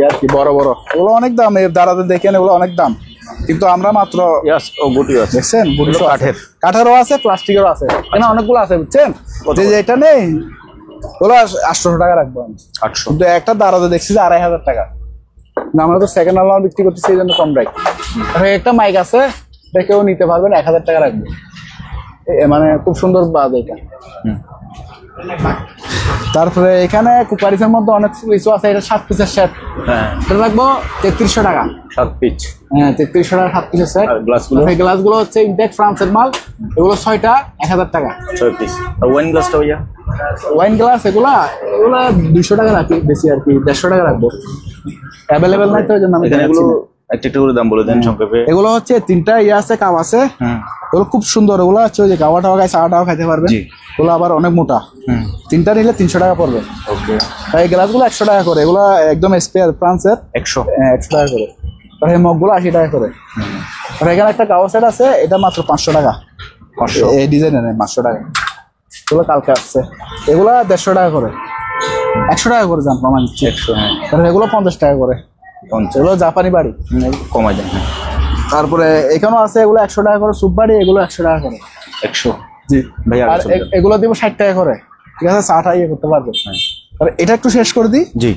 আর কি, বড় বড়, ওগুলো অনেক দাম, এর দাঁড়াতে দেখেন, এগুলো অনেক দাম, কিন্তু আমরা মাত্র দেখছেন কাঠেরও আছে, প্লাস্টিকেরও আছে, এখানে অনেকগুলো আছে, বুঝছেন? যে এটা নেই, ওগুলো 800 টাকা রাখবো আমি, 800। কিন্তু একটা দাঁড়াতে দেখছি যে 2500 টাকা, আমরা তো সেকেন্ড হ্যান্ড মাল বিক্রি করতেছি, এই জন্য কম রাখি। একটা মাইক আছে, কেউ নিতে পারবেন, 1000 টাকা রাখবো, মানে খুব সুন্দর বাদ এটা। তারপরে এখানে কুকারিসের মধ্যে অনেক কিছু আছে, এটা 7 পিসের সেট, এটা রাখবো 3300 টাকা, 7 পিস। হ্যাঁ, 3300 টাকা 7 পিসের সেট। এই গ্লাসগুলো হচ্ছে ইনটেক ফ্রান্সের মাল, এগুলো 6টা 1000 টাকা, 6 পিস। আর ওয়াইন গ্লাসটা ভাইয়া, ওয়াইন গ্লাস এগুলা 200 টাকা রাখি, বেশি আর কি 150 টাকা রাখবো, অ্যাভেলেবেল নাই তো, এই জন্য আমি এগুলো একটা করে দাম বলে দেন সংক্ষেপে। এগুলো হচ্ছে 3টা আছে, কাপ আছে, এগুলো খুব সুন্দর, ওগুলো হচ্ছে ওই যে কাওয়া টাওয়া খাই, চা টাও খাইতে পারবেন, ওগুলো আবার অনেক মোটা। 3টা নিলে 300 টাকা পড়বে। ওকে। এই গ্লাসগুলো 100 টাকা করে, এগুলো একদম স্পেয়ার ফ্রান্সের, 100 টাকা করে। আর এই মগগুলো 80 টাকা করে। আর এখানে একটা কাওয়া সেট আছে, এটা মাত্র 500 টাকা, এই ডিজাইনের 500 টাকা, এগুলো কালকে আসছে, এগুলো 150 টাকা করে, 100 টাকা করে জান কমান দিচ্ছি, 100। হ্যাঁ, এগুলো 50 টাকা করে, এগুলো জাপানি বাড়ি, কমাই দেন। তারপরে এখানেও আছে, এগুলো 100 টাকা করে স্যুপ বাড়ি, এগুলো 100 টাকা করে, 100। জি ভাইয়া, আর এগুলো দিব 60 টাকা করে, ঠিক আছে? চাটা ইয়ে করতে পারবে। এটা একটু শেষ করে দিই। জি,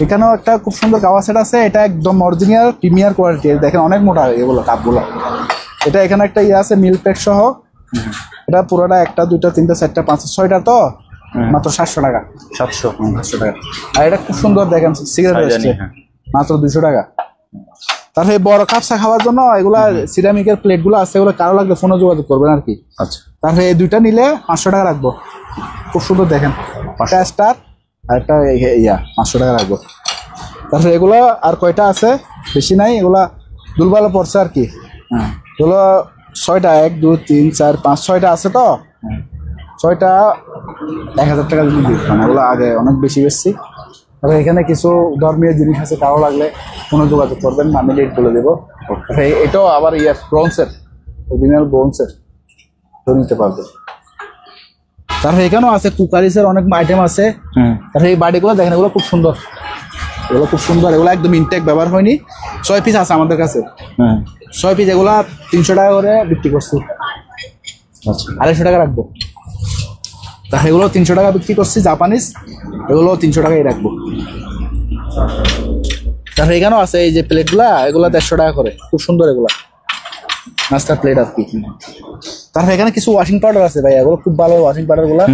এখানেও একটা খুব সুন্দর কাওয়া সেট আছে, এটা একদম অরিজিনাল প্রিমিয়ার কোয়ালিটি, দেখেন অনেক মোটা এগুলো কাপগুলো। এটা এখানে একটা ইয়ে আছে মিল্ক প্যাক সহ, এটা পুরোটা 1টা 2টা 3টা 4টা 5টা 6টা, তো মাত্র 700 টাকা, 700 টাকা। আর এটা খুব সুন্দর, দেখেন সিগারেট মাত্র 200 টাকা। তারপরে বড় কাপসা খাওয়ার জন্য এগুলা সিরামিকের প্লেট গুলো আছে, এগুলো কারো লাগলে ফোনে যোগাযোগ করবেন আর কি। আচ্ছা। তারপরে এই 2টা নিলে 500 টাকা রাখবো, খুব সুন্দর, দেখেন 5টা স্টার, আর একটা 500 টাকা রাখবো। তারপরে এগুলো আর কয়টা আছে, বেশি নাই, এগুলা দুলবালো পড়ছে আর কি, হ্যাঁ এগুলো 6টা 1 2 3 4 5 6টা আছে তো 6টা 1000 টাকা দিয়ে দিই, মানে ওগুলো আগে অনেক বেশি বেশি। তবে এখানে কিছু ধর্মীয় জিনিস আছে, কারো লাগলে কোনো যোগাযোগ করবেন, আমি রেট বলে দেবো। এটাও আবার ব্রোঞ্জের, অরিজিনাল ব্রোঞ্জের, তো নিতে পারবে। তারপরে এখানেও আছে কুকারিসের অনেক আইটেম আছে। তারপরে এই বাড়িগুলো দেখেন, এগুলো খুব সুন্দর, এগুলো খুব সুন্দর, এগুলো একদম ইনটেক ব্যবহার হয়নি। 6 পিস আছে আমাদের কাছে, 6 পিস, এগুলা 300 টাকা করে বিক্রি করছি। আচ্ছা 250 টাকা রাখবো। তা এগুলো 300 টাকা বিক্রি করছি জাপানিজ, এগুলো 300 টাকাই রাখবো। তারপরে এখানেও আছে এই যে প্লেটগুলা, এগুলো 150 টাকা করে, খুব সুন্দর এগুলা নাস্তার প্লেট আর কি। তারপরে এখানে কিছু ওয়াশিং পাউডার আছে ভাই, এগুলো খুব ভালো ওয়াশিং পাউডার গুলা,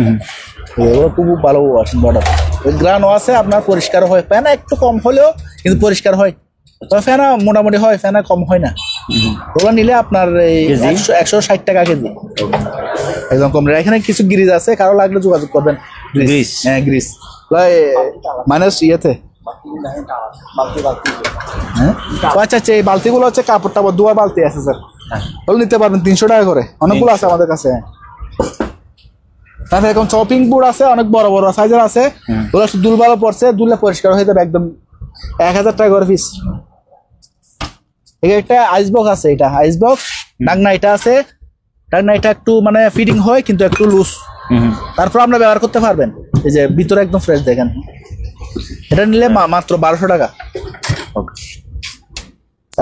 এগুলো খুব ভালো ওয়াশিং পাউডার। গ্রানও আছে আপনার, পরিষ্কার হয়, ফেনা একটু কম হলেও কিন্তু পরিষ্কার হয়, তবে ফেনা মোটামুটি হয়, ফেনা কম হয় না। ওগুলো নিলে আপনার এই 160 টাকা কেজি, একদম কম। এখানে কিছু গ্রিজ আছে, কারো লাগলে যোগাযোগ করবেন। গ্রিস, হ্যাঁ গ্রিস মাইনাস ইয়েতে। হ্যাঁ আচ্ছা আচ্ছা, এই বালতিগুলো হচ্ছে কাপড় টাপড় ধোয়ার বালতি আছে স্যার, ওগুলো নিতে পারবেন 300 টাকা করে, অনেকগুলো আছে আমাদের কাছে। তারপরে এখন চপিং বোর্ড আছে, অনেক বড় বড় সাইজের আছে, ওগুলো দুলবালো পড়ছে, দুললে পরিষ্কার হয়ে যাবে একদম, 1000 টাকা করে পিস। একটা আইস বক্স আছে, এটা আইস বক্স, ডাকনা এটা আছে, ডাকনা এটা একটু মানে ফিটিং হয় কিন্তু একটু লুজ, তারপর আপনারা ব্যবহার করতে পারবেন। এই যে ভিতরে একদম ফ্রেশ দেখেন, এটা নিলে মাত্র 1200 টাকা।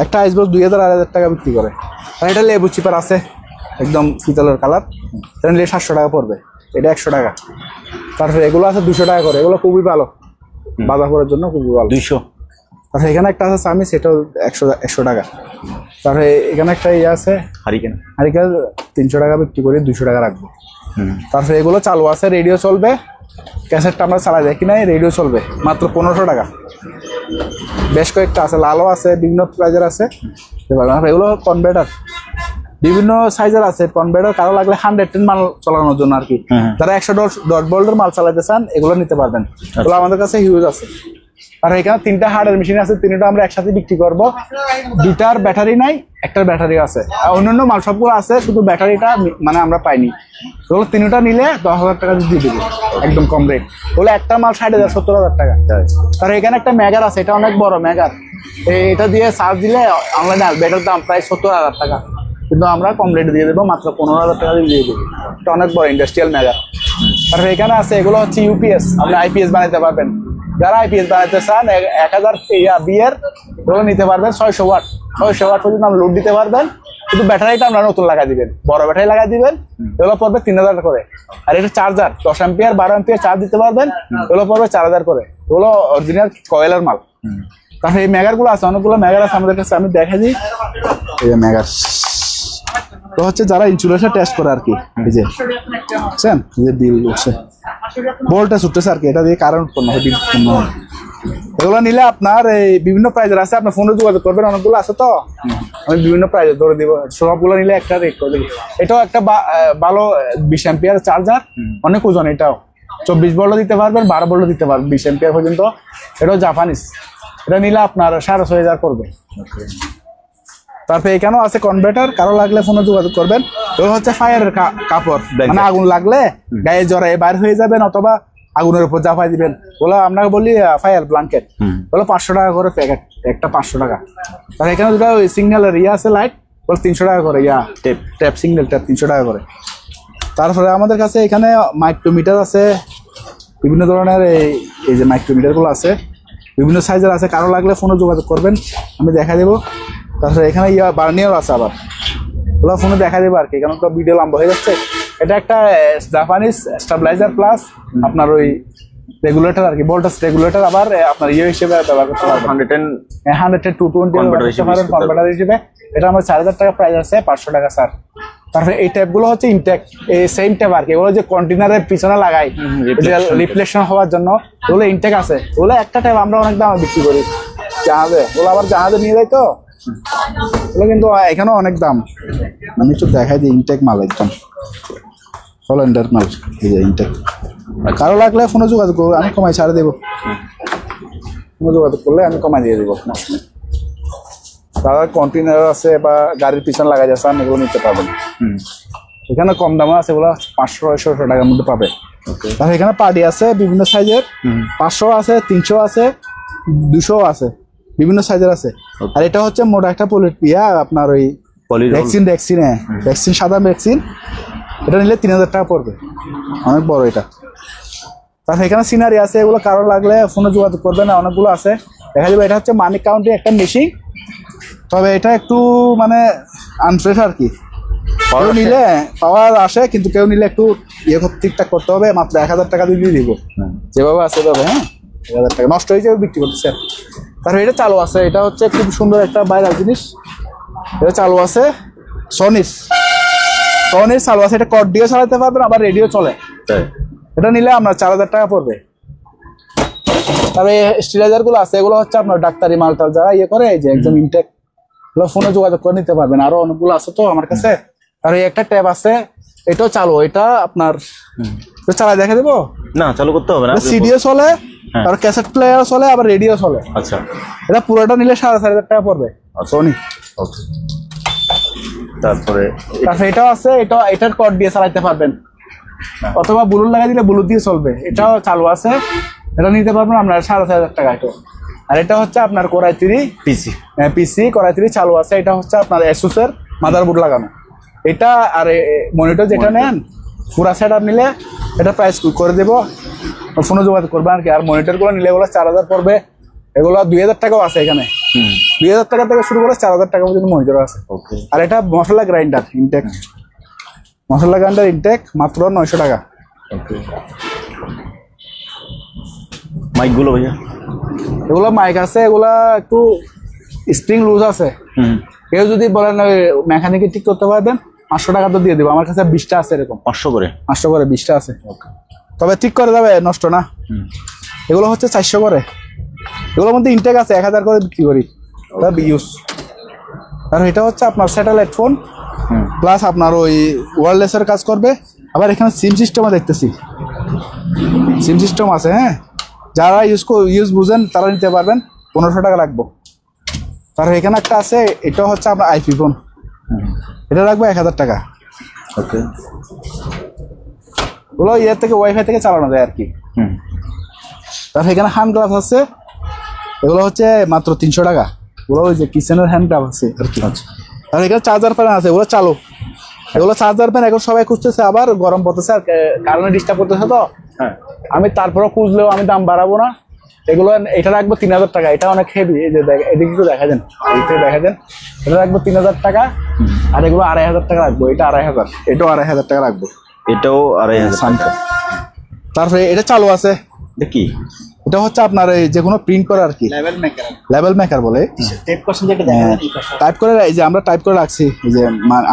একটা আইস বক্স 2000-2500 টাকা বিক্রি করে। আর এটা লেবু চিপার আছে, একদম পিতলের কালার, এটা নিলে 700 টাকা পড়বে, এটা 100 টাকা। তারপরে এগুলো আছে 200 টাকা করে, এগুলো খুবই ভালো, বাজার করার জন্য খুবই ভালো, 200। তারপরে এখানে একটা আছে চামিচ, এটাও 100 টাকা। তারপরে এখানে একটা ইয়ে আছে হারিকেন, 300 টাকা বিক্রি করে 200 টাকা রাখবো। তারপরে এগুলো চালু আছে, রেডিও চলবে, ক্যাসেটটা আমরা চালাই যায় কিনা, রেডিও চলবে মাত্র 1500 টাকা। বেশ কয়েকটা আছে, লালও আছে, বিভিন্ন প্রাইজের আছে। এগুলো কনভার্টার, বিভিন্ন সাইজের আছে কনভার্টার, কারো লাগলে 110 মাল চালানোর জন্য আর কি, যারা 110 ভোল্টের মাল চালাতে চান এগুলো নিতে পারবেন, এগুলো আমাদের কাছে হিউজ আছে। আর এখানে 3টা হার্ডের মেশিন আছে, 3টা আমরা একসাথে বিক্রি করবো। 2টার ব্যাটারি নাই, একটার ব্যাটারি আছে, অন্যান্য মাল সবগুলো আছে, শুধু ব্যাটারিটা মানে আমরা পাইনি। ওগুলো 3টা নিলে 10,000 টাকা দিয়ে দেবো, একদম কম রেট। ওগুলো একটা মাল 60,000-70,000 টাকা। আর এখানে একটা মেগার আছে, এটা অনেক বড় মেগার, এটা দিয়ে চার্জ দিলে অনলাইনে আসবে, এটার দাম প্রায় 70,000 টাকা, কিন্তু আমরা কম রেটে দিয়ে দেবো, মাত্র 15,000 টাকা দিয়ে দেবো। এটা অনেক বড় ইন্ডাস্ট্রিয়াল মেগার। আর এখানে আছে, এগুলো হচ্ছে ইউপিএস, আপনি আইপিএস বানাতে পারবেন। যারা আইপিএস বানাতে চান 1000 বিয়ের ওগুলো নিতে পারবেন, 600 ওয়াট পর্যন্ত আপনি লোড দিতে পারবেন, কিন্তু ব্যাটারিটা আপনারা নতুন লাগাই দিবেন, বড় ব্যাটারি লাগাই দিবেন, এগুলো পড়বে 3000 করে। আর এটা চার্জার 10 অ্যাম্পিয়ার 12 অ্যাম্পিয়ার চার্জ দিতে পারবেন, এগুলো পড়বে 4000 করে, এগুলো অরিজিনাল কয়েলের মাল। তারপরে এই মেগার গুলো আছে, অনেকগুলো মেগার আছে আমাদের কাছে, আমি দেখা দিই। এই যে মেগার তো হচ্ছে যারা ইনসুলেশন টেস্ট করে আর কি, এই যে বুঝছেন, এই যে বিল উঠছে, বোল্টটা ছুটতেছে আর কি, এটা দিয়ে কারেন্ট উৎপন্ন হয়, বিল উৎপন্ন হয়। এগুলো নিলে আপনার এই বিভিন্ন প্রাইজের আছে, আপনার ফোনে যোগাযোগ করবেন, অনেকগুলো আছে তো আমি বিভিন্ন প্রাইজে ধরে দিব, সবগুলো নিলে একটা রেট করে দেবো। এটাও একটা ভালো 20 অ্যাম্পিয়ার চার্জার, অনেক ওজন, এটাও 24 ভোল্টও দিতে পারবেন, 12 ভোল্টও দিতে পারবেন, 20 অ্যাম্পিয়ার পর্যন্ত। এটাও জাপানিজ, এটা নিলে আপনার 6,500 পড়বে। তারপরে এখানেও আছে কনভার্টার, কারো লাগলে ফোনে যোগাযোগ করবেন। ওগুলো হচ্ছে ফায়ারের কাপড়, মানে আগুন লাগলে গায়ে জড়ায় বাইর হয়ে যাবেন, অথবা আগুনের উপর চাপাই দিবেন, ওগুলো আমরা বলি ফায়ার ব্ল্যাঙ্কেট, ওগুলো 500 টাকা করে প্যাকেট, একটা 500 টাকা। তার এখানে দুটো সিগন্যালের ইয়ে আছে লাইট, ওগুলো 300 টাকা করে, ট্যাপ সিগন্যাল ট্যাপ 300 টাকা করে। তারপরে আমাদের কাছে এখানে মাইক্রোমিটার আছে, বিভিন্ন ধরনের এই যে মাইক্রোমিটারগুলো আছে, বিভিন্ন সাইজের আছে, কারো লাগলে ফোনে যোগাযোগ করবেন, আমি দেখা দেবো। তারপরে এখানে বার্নিয়ার আছে আবার, ওগুলো ফোনে দেখা দেবো আর কি, কারণ তো ভিডিও লম্বা হয়ে যাচ্ছে। এটা একটা জাপানিজ স্টেবিলাইজার প্লাস আপনার ওই রেগুলেটর আর কি, ভোল্টেজ রেগুলেটর, আবার আপনার ইয়ে হিসেবে ব্যবহার করতে পারবেন, 110-220 কনভার্টার হিসেবে। এটা আমার 4000 টাকা প্রাইস আছে, 500 টাকা স্যার। তারপরে এই ট্যাপগুলো হচ্ছে ইনটেক, এই সেম ট্যাপ আর কি, এগুলো যে কন্টেনারের পিছনে লাগাই রিফ্লেকশন হওয়ার জন্য, ওগুলো ইনটেক আছে। ওগুলো একটা ট্যাপ আমরা অনেক দামে বিক্রি করি জাহাজে, ওগুলো আবার জাহাজে নিয়ে যায় তো, ওগুলো কিন্তু এখানেও অনেক দাম। আমি একটু দেখাই দিই, ইনটেক মাল একদম হল্যান্ডের মাল, এই যে ইনটেক। কারো লাগলে ফোনে যোগাযোগ করবো, আমি কমাই ছাড়ে দেবো, ফোনে যোগাযোগ করলে আমি কমাই দিয়ে দেবো। তারা কন্টেনার আছে বা গাড়ির পিছনে লাগাই যাচ্ছে এগুলো নিতে পারবেন। এখানে কম দামে আছে এগুলো 500-600 টাকার মধ্যে পাবে। তাহলে এখানে পার্টি আছে বিভিন্ন সাইজের, 500 আছে, 300 আছে, 200 আছে, বিভিন্ন সাইজের আছে। আর এটা হচ্ছে মোটা একটা আপনার ওই ভ্যাকসিন ভ্যাকসিন সাদা ভ্যাকসিন, এটা নিলে 3000 টাকা পড়বে, অনেক বড় এটা। তারপর এখানে সিনারি আছে, এগুলো কারো লাগলে ফোনে যোগাযোগ করবে না, অনেকগুলো আছে দেখা যাবে। এটা হচ্ছে মানি কাউন্টিং একটা মেশিন, তবে এটা একটু মানে আনফ্রেশ আর কি। কেউ নিলে পাওয়ার আসে, কিন্তু কেউ নিলে একটু ঠিকঠাক করতে হবে। মাত্র 1000 টাকা দিয়ে দিব, যেভাবে আছে এভাবে। হ্যাঁ, 1000 টাকা নষ্ট হয়ে যাবে, বিক্রি করতেছে। তারপর এটা চালু আছে, এটা হচ্ছে খুব সুন্দর একটা ভাইরাল জিনিস। এটা চালু আছে সনির চালু আছে, এটা কর্ড দিয়ে চালাতে পারবেন, আবার রেডিও চলে। এটা নিলে আপনার 4000 টাকা পড়বে। তবে স্টেবিলাইজার গুলো আছে, এগুলো হচ্ছে আপনার ডাক্তারি মালটাল যারা করে, এই যে একদম ইনটেক, এগুলো ফোনে যোগাযোগ করে নিতে পারবেন। আরো অনেকগুলো আছে তো আমার কাছে। আর একটা ট্যাব আছে, এটাও চালু, এটা আপনার চালাই দেখা দেবো না, চালু করতে হবে না, সিডিও চলে, আর ক্যাসেট প্লেয়ার চলে, আবার রেডিও চলে। আচ্ছা, এটা পুরোটা নিলে 4500 টাকা পড়বে সোনি। তারপরে এটাও আছে, এটার কর্ড দিয়ে চালাতে পারবেন, অথবা ব্লুটুথ লাগাই দিলে ব্লুটুথ দিয়ে চলবে। এটাও চালু আছে, এটা নিতে পারবেন আপনার 4500 টাকা। এটা আর এটা হচ্ছে আপনার কোরাই 3 পিসি কোরাই 3 চালু আছে। এটা হচ্ছে আপনার এসুস এর মাদারবোর্ড লাগানো। এটা আর মনিটর যেটা নেন পুরা সেট আপ নিলে এটা প্রাইস করে দেবো, ফোনে যোগাযোগ করবেন আর কি। আর মনিটর গুলো নিলে এগুলো 4000 পড়বে, এগুলো 2000 টাকাও আছে এখানে। 2000 টাকা থেকে শুরু করে 4000 টাকা পর্যন্ত মনিটর আছে। আর এটা মশলা গ্রাইন্ডার ইনটেক মাত্র 900 টাকা। মাইক গুলো ভাইয়া, এগুলো মাইক আছে, এগুলা একটু স্প্রিং লুজ আছে। কেউ যদি বলেন মেকানিকে ঠিক করতে পারবেন, 500 টাকা তো দিয়ে দেবো। আমার কাছে 20টা আছে, এরকম 500 করে 20টা আছে। তবে ঠিক করে যাবে, নষ্ট না। এগুলো হচ্ছে 400 করে, এগুলোর মধ্যে ইনটেক আছে 1000 করে বিক্রি করি ইউজ। আর এটা হচ্ছে আপনার স্যাটেলাইট ফোন প্লাস আপনার ওই ওয়্যারলেসের কাজ করবে। আবার এখানে সিম সিস্টেমও দেখতেছি, সিম সিস্টেম আছে। হ্যাঁ, যারা ইউজ বুঝেন তারা নিতে পারবেন, 1500 টাকা লাগবে। তার এখানে একটা আছে, এটা হচ্ছে আপনার আইপি ফোন, এটা রাখবো 1000 টাকা। ওকে, ওগুলো থেকে ওয়াইফাই থেকে চালানো যায় আর কি। তারপর এখানে হ্যান্ড গ্লাভস আছে, এগুলো হচ্ছে মাত্র 300 টাকা। ওগুলো ওই যে কিচেনের হ্যান্ড গ্লাভস আছে আর কি। আর এখানে চার্জার ফ্যান আছে, ওগুলো চালু। এগুলো চার্জার ফ্যান এখন সবাই খুঁজতেছে, আবার গরম পড়তেছে আর কারণে ডিস্টার্ব করতেছে তো। আমি তারপরে খুঁজলেও আমি দাম বাড়াবো না। এগুলো এটা রাখবো 3000 টাকা। এটা অনেক হেভি, এই যে এদিকে একটু দেখা দেন, এটা রাখবো 3000 টাকা। আর এগুলো 2500 টাকা রাখবো। এটা 2500, এটাও 2500 টাকা রাখবো। এটাও 2500। তারপরে এটা চালু আছে, দেখি এটা হচ্ছে আপনার এই যে কোনো প্রিন্ট করা আর কি, লেভেল মেকার বলে। টাইপ করে, এই যে আমরা টাইপ করে রাখছি, এই যে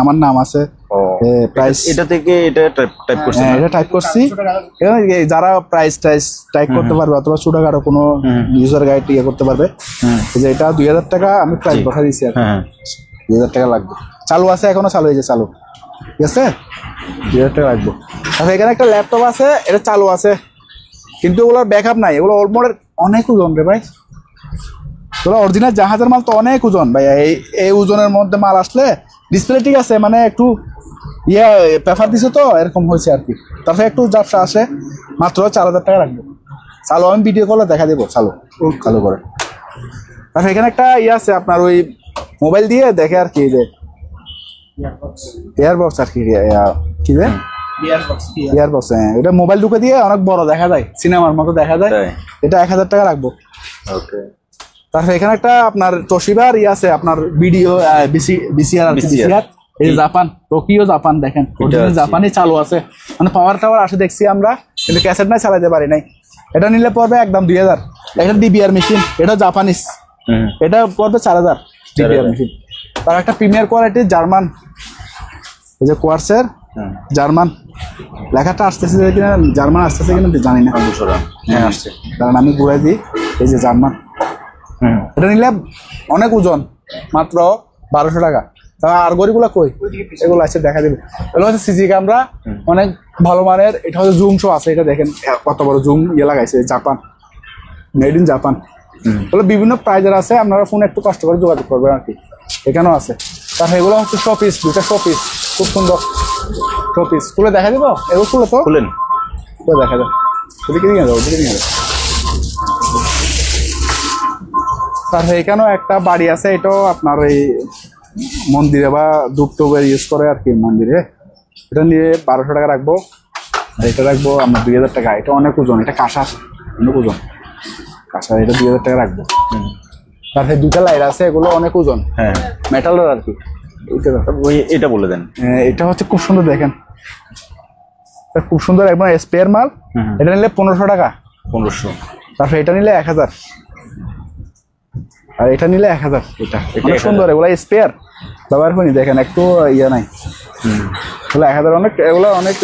আমার নাম আছে, প্রাইস, এটা থেকে এটা টাইপ করছি, এটা টাইপ করছি। যারা প্রাইস টাইপ করতে পারবে, অথবা ছোটখাটো কোনো ইউজার গাইড ইয়ে করতে পারবে। যে এটা 2000 টাকা আমি প্রাইস বসা দিচ্ছি আর 2000 টাকা লাগবে। চালু আছে, এখনো চালু হয়েছে, চালু, ঠিক আছে, 2000 টাকা লাগবে। আচ্ছা, এখানে একটা ল্যাপটপ আছে, এটা চালু আছে, কিন্তু ওগুলোর ব্যাকআপ নাই। এগুলো ওল্ড মডেল, অনেক ওজন রে ভাই, ওগুলো অরিজিনাল জাহাজের মাল তো অনেক ওজন ভাই। এই ওজনের মধ্যে মাল আসলে ডিসপ্লে ঠিক আছে, মানে একটু পেপার দিছে তো এরকম হয়েছে আর কি। তারপরে একটু ঝাপসা আসে, মাত্র 4000 টাকা রাখবো। চালু, আমি ভিডিও কলে দেখা দেবো, চালু করে। তারপরে এখানে একটা আছে আপনার ওই মোবাইল দিয়ে দেখে আর কি, যে এয়ারবক্স আর কি, কি যে ইয়ারবক্স। হ্যাঁ, এটা মোবাইল ঢুকে দিয়ে অনেক বড় দেখা যায়, সিনেমার মতো দেখা যায়। এটা 1000 টাকা রাখবো। তারপরে এখানে একটা আপনার তোশিবার আছে, আপনার ভিডিও বিসিআর, এই যে জাপান, টোকিও জাপান, দেখেন জাপানি চালু আছে, মানে পাওয়ার টাওয়ার আসে দেখছি আমরা, কিন্তু ক্যাসেট নাই, চালাতে পারি নাই। এটা নিলে পড়বে একদম 2000। এটা ডিবিআর মেশিন, এটা জাপানিজ, এটা পড়বে 4000 ডিবিআর মেশিন। তার একটা প্রিমিয়ার কোয়ালিটি জার্মান, এই যে কোয়ার্সের জার্মান, লেখাটা আসতেছে কিনা, জার্মান আসতেছে কিনা জানি না। হ্যাঁ, আসছে, কারণ আমি ঘুরাই দিই। এই যে জার্মান, এটা নিলে অনেক ওজন, মাত্র 1200 টাকা। আর গড়িগুলো কই, এগুলো আছে, দেখা দিবে। এগুলো হচ্ছে সিজি ক্যামেরা, অনেক ভালো মানের। এটা হচ্ছে জুম শো আছে, এটা দেখেন কত বড় জুম লাগাইছে, জাপান, মেড ইন জাপান। এগুলো বিভিন্ন প্রাইজের আছে, আপনারা ফোনে একটু কষ্ট করে যোগাযোগ করবেন আর কি। এখানেও আছে। তারপর এগুলো হচ্ছে শোপিস, দুটা শোপিস খুব সুন্দর শোপিস। খুলে দেখা দিব এগুলো, খুলে তো খুলেন। খুলে দেখা যাবে। ওদিকে নিয়ে যাবো, ওদিকে নিয়ে যাবো। তারপরে এখানেও একটা বাড়ি আছে, এটাও আপনার এই মন্দিরে বা ধূপ টুপের ইউজ করে আর কি মন্দিরে। এটা নিয়ে 1200 টাকা রাখবো। আর এটা রাখবো আপনার 2000 টাকা। এটা অনেক ওজন, এটা কাঁসার, অনেক ওজন কাঁসার। এটা 2000 টাকা রাখবো। তারপরে দুটা লাইট আছে, এগুলো অনেক ওজন, হ্যাঁ মেটালের আর কি। ওই এটা বলে দেন। এটা হচ্ছে খুব সুন্দর, দেখেন এটা খুব সুন্দর একদম স্পেয়ার মাল। এটা নিলে 1500 টাকা। 1500। তারপরে এটা নিলে 1000। আর এটা নিলে 1000। এটা অনেক সুন্দর, এগুলো স্পেয়ার ব্যবহার করিনি, দেখেন একটু ইয়ে নাই। এগুলো 1000, অনেক এগুলো অনেক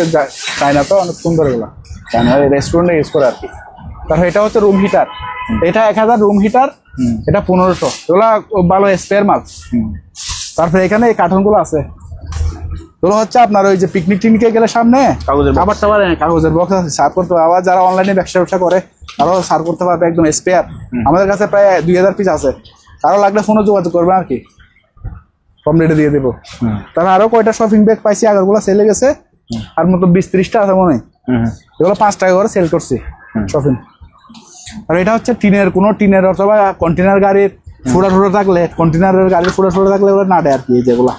চায়না তো, অনেক সুন্দর এগুলো চায়না রেস্টুরেন্টে ইউজ করে আর কি। তারপর এটা হচ্ছে রুম হিটার, এটা 1000 রুম হিটার, এটা 1500। এগুলো ভালো স্পেয়ার মাল। তারপরে এখানে এই কার্টুনগুলো আছে, এগুলো হচ্ছে আপনার ওই যে পিকনিক টিকনিকে গেলে সামনে কাগজের box। খাবার টাবার কাগজের বক্স আছে, সার্ভ করতে পারবে। আবার যারা অনলাইনে ব্যবসা করে তারাও সার্ভ করতে পারবে, একদম স্পেয়ার। আমাদের কাছে প্রায় 2000 পিস আছে, কারো লাগলে ফোনে যোগাযোগ করবে আর কি, কম রেটে দিয়ে দেবো। তারপর আরো কয়টা শপিং ব্যাগ পাইছি, আগরগুলো সেলে গেছে, আর মতো 20-30টা আছে মনে হয়। এগুলো 5 টাকা করে সেল করছি শপিং। আর এটা হচ্ছে টিনের, কোনো টিনের অথবা কন্টেনার গাড়ির ফুটা ফুটো থাকলে, কন্টেনারের গাড়ির ফুটা ফুটো থাকলে ওগুলো নাড়ে আর কি, যেগুলা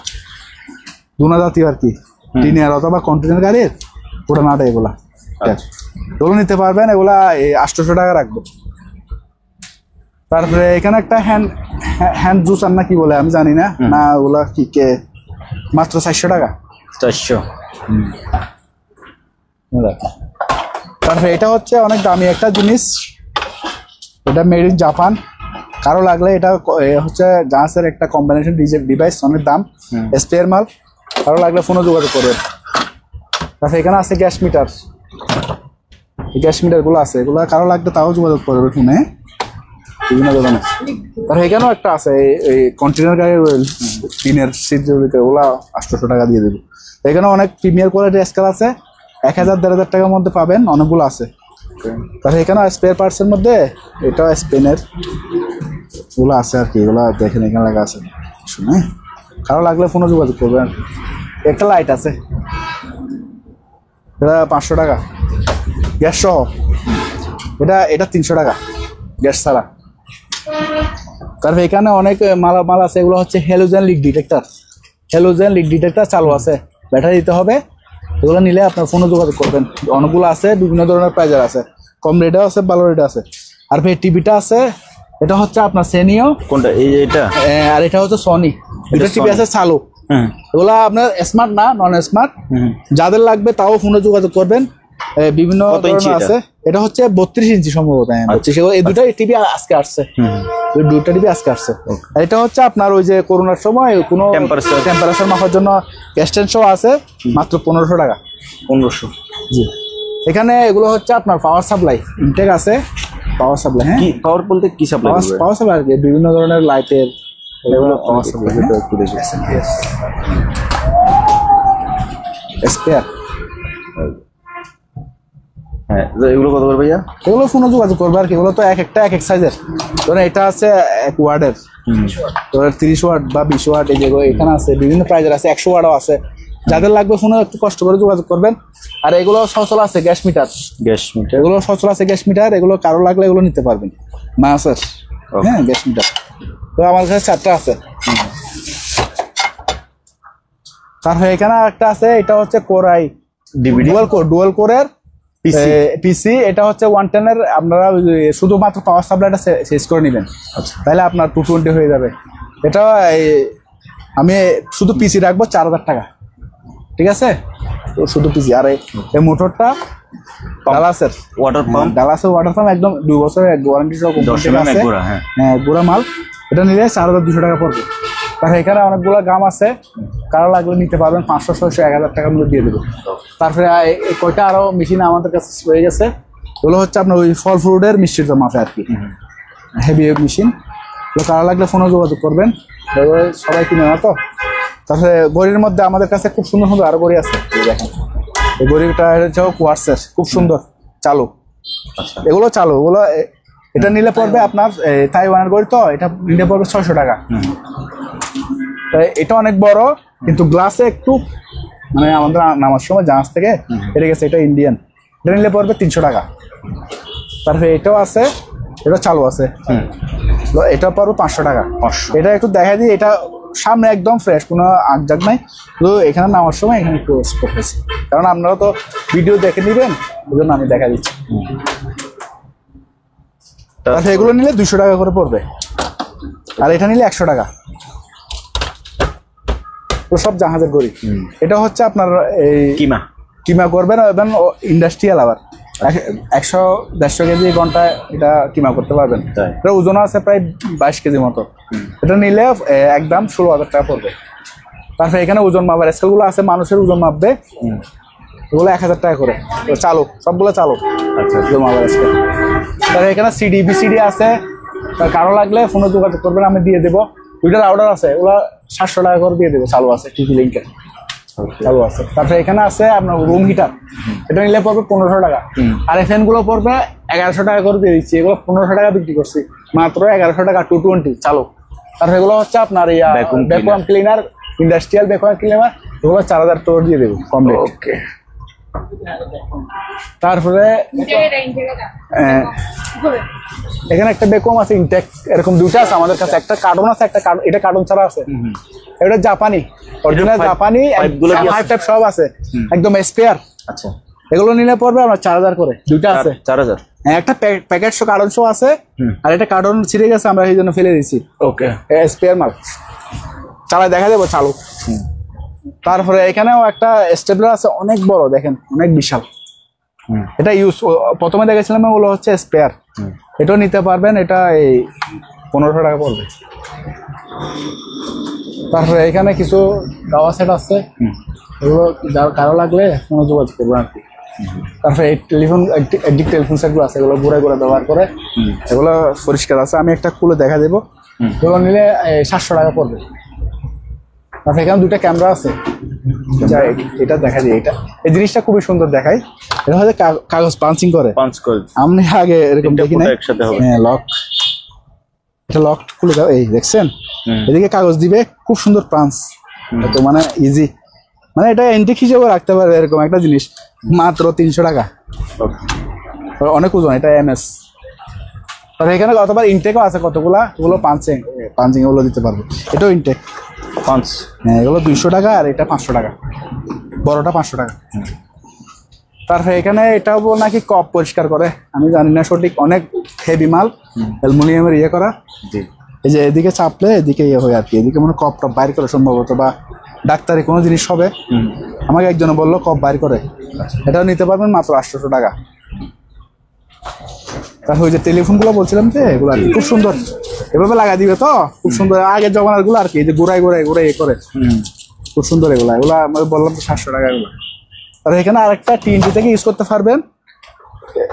দুনা জাতীয় আর কি, টিনের অথবা কন্টেনার গাড়ির ওটা নাটে এগুলা। এগুলো নিতে পারবেন, এগুলা 800 টাকা রাখবো। তারপরে এখানে একটা হ্যান্ড জুসার না কি বলে আমি জানি না, না ওগুলা কি কে, মাত্র 400 টাকা। 400। তারপরে এটা হচ্ছে অনেক দামি একটা জিনিস, এটা মেড ইন জাপান। কারো লাগলে এটা হচ্ছে জাহাজের একটা কম্বিনেশন ডিভাইস, অনেক দাম, স্পেয়ার মাল। কারো লাগলে ফোনে যোগাযোগ করবেন। তারপরে এখানে আছে গ্যাস মিটার, এই গ্যাস মিটারগুলো আছে, এগুলো কারো লাগলে তাও যোগাযোগ করবে ফোনে, বিভিন্ন দোকানে। তারপরে এখানেও একটা আছে এই কন্টেনার গাড়ির টিনের সিট, ওগুলো 800 টাকা দিয়ে দেবে। এখানে অনেক প্রিমিয়ার কোয়ালিটির স্কেল আছে, 1000-1500 টাকার মধ্যে পাবেন, অনেকগুলো আছে। তারপরে এখানে স্পেয়ার পার্টসের মধ্যে এটাও স্পেনের ওগুলো আছে আর কি, এগুলো দেখেন এখানে লেখা আছে শুনে, কারো লাগলে ফোনে যোগাযোগ করবেন। একটা লাইট আছে, এটা 500 টাকা গ্যাস সহ, এটা 300 টাকা গ্যাস ছাড়া। তারপরে এখানে অনেক মাল আছে, এগুলো হচ্ছে halogen leak detector, halogen leak detector চালু আছে, ব্যাটারি দিতে হবে। এগুলো নিলে আপনার ফোনে যোগাযোগ করবেন, অনেকগুলো আছে, বিভিন্ন ধরনের প্রাইজের আছে, কম রেটে আছে, ভালো রেটে আছে। আর ভাই টিভিটা আছে, এটা হচ্ছে আপনার সেনিও, কোনটা? এটা। আর এটা হচ্ছে সনি, দুটো টিভি আছে চালু। এগুলা আপনার স্মার্ট না, নন স্মার্ট, যাদের লাগবে তাও ফোনে যোগাযোগ করবেন। বিভিন্ন ধরনের আছে, এটা হচ্ছে 32 ইঞ্চি সম্ভবত। সেগুলো এই দুটো টিভি আজকে আসছে, দুটো টিভি আজকে আসছে। আর এটা হচ্ছে আপনার ওই যে করোনার সময় কোনো টেম্পারেচার মাপার জন্য স্ট্যান্ড সহ আছে, মাত্র 1500 টাকা। 1500। জি, এখানে এগুলো হচ্ছে আপনার পাওয়ার সাপ্লাই ইনটেক আছে, পাওয়ার সাপ্লাই। হ্যাঁ, কি পাওয়ার বলতে কি সাপ্লাই করবে? পাওয়ার সাপ্লাই আর কি, বিভিন্ন ধরনের লাইটের এগুলো পাওয়ার সাপ্লাই। একটু দেখি স্পেয়ার। হ্যাঁ, এগুলো কত করে ভাইয়া? এগুলো ফোনে যোগাযোগ করবে আর কি, এগুলো তো এক একটা এক এক সাইজের। ধরেন এটা আছে 1 ওয়াটের, ধরেন 30 ওয়াট বা 20 ওয়াট, এই যেগুলো এখানে আছে বিভিন্ন প্রাইজের আছে, 100 ওয়াটও আছে। যাদের লাগবে ফোনে একটু কষ্ট করে যোগাযোগ করবেন। আর এগুলো সচল আছে গ্যাস মিটার, গ্যাস মিটার এগুলো সচল আছে গ্যাস মিটার, এগুলো কারো লাগলে এগুলো নিতে পারবেন। মা স্যার, হ্যাঁ গ্যাস মিটার তো আমার কাছে 4টা আছে। তারপরে এখানে একটা আছে, এটা হচ্ছে কোরাই ডিভিডি ডুয়াল কোরের পিসি। এটা হচ্ছে 110 এর, আপনারা শুধুমাত্র পাওয়ার সাপ্লাইটা শেষ করে নেবেন, তাহলে আপনার 220 হয়ে যাবে। এটা আমি শুধু পিসি রাখবো 4000 টাকা, ঠিক আছে? তো শুধু পিসি। আর এই মোটরটা ডালাসের ওয়াটার পাম্প, ডালাসের ওয়াটার পাম্প, একদম 2 বছরের ওয়ারেন্টি সহ কোম্পানি আছে। হ্যাঁ, গুড়া মাল। এটা নিলে 4200 টাকা পড়বে। তারপরে এখানে অনেকগুলো গাম আছে, কারো লাগলে নিতে পারবেন, 500, 600, 1000 টাকার মধ্যে দিয়ে দেবো। তারপরে কয়টা আরো মেশিন আমাদের কাছে হয়ে গেছে, ওগুলো হচ্ছে আপনার ওই ফল ফ্রুটের মিষ্টির মাপে আর কি, হেভি মেশিন। তো কারো লাগলে ফোনে যোগাযোগ করবেন, সবাই কিনে না তো। তারপরে গড়ির মধ্যে আমাদের কাছে খুব সুন্দর সুন্দর আরো গড়ি আছে, দেখেন এই গড়িটা হচ্ছে কোয়ার্টসের, খুব সুন্দর চালু। এগুলো চালু, এগুলো এটা নিলে পড়বে আপনার তাইওয়ানের গড়ি তো, এটা নিলে পড়বে 600 টাকা। তাই এটা অনেক বড়, কিন্তু গ্লাসে একটু মানে আমাদের নামার সময় জাহাজ থেকে এটা গেছে, এটা ইন্ডিয়ান। এটা নিলে পড়বে 300 টাকা। তারপরে এটাও আছে, এটা চালু আছে, তো এটা পড়বে 500 টাকা। এটা একটু দেখা দিই, এটা সামনে একদম ফ্রেশ, কোনো আগজাগ নাই। তো এখানে নামার সময় এখানে একটু স্পট হয়েছে, কারণ আপনারা তো ভিডিও দেখে নেবেন, ওই জন্য আমি দেখা দিচ্ছি। তারপরে এগুলো নিলে 200 টাকা করে পড়বে, আর এটা নিলে 100 টাকা। তো সব জাহাজের গড়ি। এটা হচ্ছে আপনার এই কিমা করবেন এবং ইন্ডাস্ট্রিয়াল, আবার 100-150 কেজি ঘন্টায় এটা কিমা করতে পারবেন। এটা ওজন আছে প্রায় 22 কেজি মতো। এটা নিলে একদম 16,000 টাকা পড়বে। তারপরে এখানে ওজন মাপার স্কেলগুলো আছে, মানুষের ওজন মাপবে, এগুলো 1000 টাকা করে। চালু, সবগুলো চালু। আচ্ছা, ওজন মাপার স্কেল। তারপরে এখানে সিডি বিসিডি আছে, কারো লাগলে ফোনে যোগাযোগ করবেন, আমি দিয়ে দেবো। দুইটার অর্ডার আছে, ওগুলো 700 টাকা করে দিয়ে দেবো, চালু আছে, টিভি লিঙ্কের চালু আছে। তারপরে এখানে আছে আপনার রুম হিটার, এটা নিলে পড়বে 1500 টাকা। আর এই ফ্যান গুলো পড়বে 1100 টাকা করে দিয়ে দিচ্ছি, এগুলো 1500 টাকা বিক্রি করছি, মাত্র 1100 টাকা 220 চালু। তারপরে এগুলো হচ্ছে আপনার vacuum cleaner, industrial vacuum cleaner, এগুলো 4000 টাকা দিয়ে দেবো কম রেট। ওকে। তারপরে এখানে একটা ভ্যাকুয়াম আছে ইনটেক, এরকম দুটো আছে আমাদের কাছে, একটা কার্টন আছে, একটা এটা কার্টন ছাড়া আছে। এটা জাপানি, অরিজিনাল জাপানি, 5 টাইপ সব আছে, একদম স্পেয়ার। আচ্ছা, এগুলো নিলে পড়বে আমার 4000 করে, দুইটা আছে 4000। একটা প্যাকেট শো কার্টন শো আছে, আর একটা কার্টন ছিঁড়ে গেছে, আমরা এই জন্য ফেলে দিচ্ছি। ওকে, স্পেয়ার মাল, চালায় দেখা দেবো চালু। তারপরে এখানেও একটা স্টেবলার আছে, অনেক বড়, দেখেন অনেক বিশাল। এটা ইউজ প্রথমে দেখেছিলাম, ওগুলো হচ্ছে স্পেয়ার, এটাও নিতে পারবেন, এটা এই 1500 টাকা পড়বে। তারপরে এখানে কিছু গাওয়া সেট আছে, এগুলো কারো লাগলে কোনো যোগাযোগ করবো আর কি। তারপরে এই টেলিফোন টেলিফোন সেটগুলো আছে, এগুলো ঘুরে ঘুরে ব্যবহার করে, এগুলো পরিষ্কার আছে, আমি একটা খুলে দেখা দেবো। এগুলো নিলে 700 টাকা পড়বে। তারপরে এখানে দুটা ক্যামেরা আছে, এটা দেখা দিই, এটা এই জিনিসটা খুবই সুন্দর দেখায়। এটা হচ্ছে কাগজ পাঞ্চিং করে, আমি আগে এরকম দেখি না। হ্যাঁ, লক, এটা লক খুলে দাও, এই দেখছেন, এদিকে কাগজ দিবে, খুব সুন্দর পাঞ্চ, তো মানে ইজি, মানে এটা এন্টিক হিসেবে রাখতে পারবে, এরকম একটা জিনিস, মাত্র 300 টাকা। অনেক ওজন, এটা MS। তারপরে এখানে কতবার ইনটেকও আছে কতগুলা, এগুলো পাঞ্চিং এগুলো দিতে পারবে, এটাও ইনটেক পাঞ্চ। হ্যাঁ, এগুলো 200 টাকা, আর এটা 500 টাকা, বড়টা 500 টাকা। তারপরে এখানে এটাও নাকি কপ পরিষ্কার করে, আমি জানি না সঠিক, অনেক হেভি মাল, অ্যালুমিনিয়ামের করা। এই যে এদিকে চাপলে এদিকে হয় আর কি, এদিকে মানে কপ টপ বাইর করে সম্ভবত, বা ডাক্তারি কোনো জিনিস হবে। আমাকে একজন বললো কপ বাইর করে, এটাও নিতে পারবেন মাত্র 800 টাকা। তারপর ওই যে টেলিফোনগুলো বলছিলাম যে, এগুলো আর কি খুব সুন্দর, এভাবে লাগা দিবে তো খুব সুন্দর, আগের জমানার গুলো আর কি, যে ঘুরাই করে খুব সুন্দর এগুলা, আমি বললাম তো 700 টাকা এগুলো। আর এখানে আরেকটা TNT থেকে ইউজ করতে পারবেন,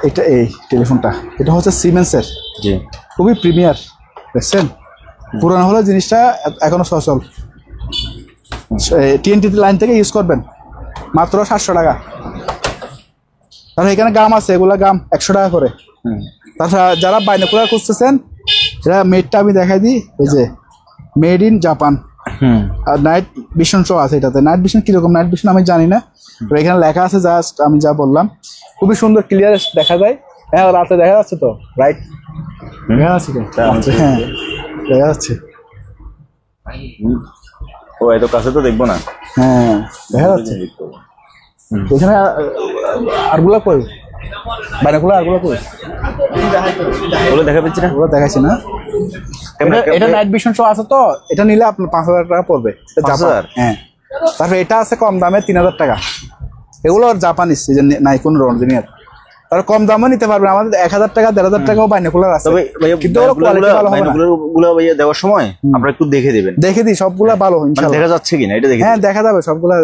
এটা এই টেলিফোনটা, এটা হচ্ছে সিমেন্সের, খুবই প্রিমিয়ার, দেখছেন, পুরানো হলে জিনিসটা এখনো সচল। TNT লাইন থেকে ইউজ করবেন, মাত্র 700 টাকা। তারপর এখানে গাম আছে, এগুলা গাম 100 টাকা করে। তাছাড়া যারা বাইনোকুলার খুঁজতেছেন, এটা মেডটা আমি দেখাই দিই, এই যে মেড ইন জাপান, আর নাইট ভিশন শো আছে এটাতে। নাইট ভিশন কিরকম, নাইট ভিশন আমি জানি না, এখানে লেখা আছে, জাস্ট আমি যা বললাম, খুবই সুন্দর ক্লিয়ার দেখা যায়। হ্যাঁ, রাতে দেখা যাচ্ছে তো, রাইট দেখা যাচ্ছে তো, হ্যাঁ দেখা যাচ্ছে। ও এত কাছে তো দেখবো না। হ্যাঁ, দেখা যাচ্ছে। এখানে আরগুলা কই, বাইনোকুলার আরগুলা কই, ওগুলো দেখা পেয়েছি না, ওগুলো দেখাচ্ছি না। এটা নাইট ভিশন শো আছে তো, এটা নিলে আপনার 5000 টাকা পড়বে। 5000? হ্যাঁ। তারপরে এটা আছে কম দামে 3000 টাকা, এগুলো জাপানিজ, এই যে নাইকুন অরিজিনাল। আর কম দামও নিতে পারবেন, আমাদের 1000 টাকা 1500 টাকাও বাইনোকুলার আছে, কিন্তু বাইনোকুলার ভাইয়া দেওয়ার সময় আপনারা একটু দেখে দিবেন। দেখে দিই, সবগুলা ভালো ইনশাআল্লাহ। দেখা যাচ্ছে কিনা এটা দেখে, হ্যাঁ দেখা যাবে সবগুলা।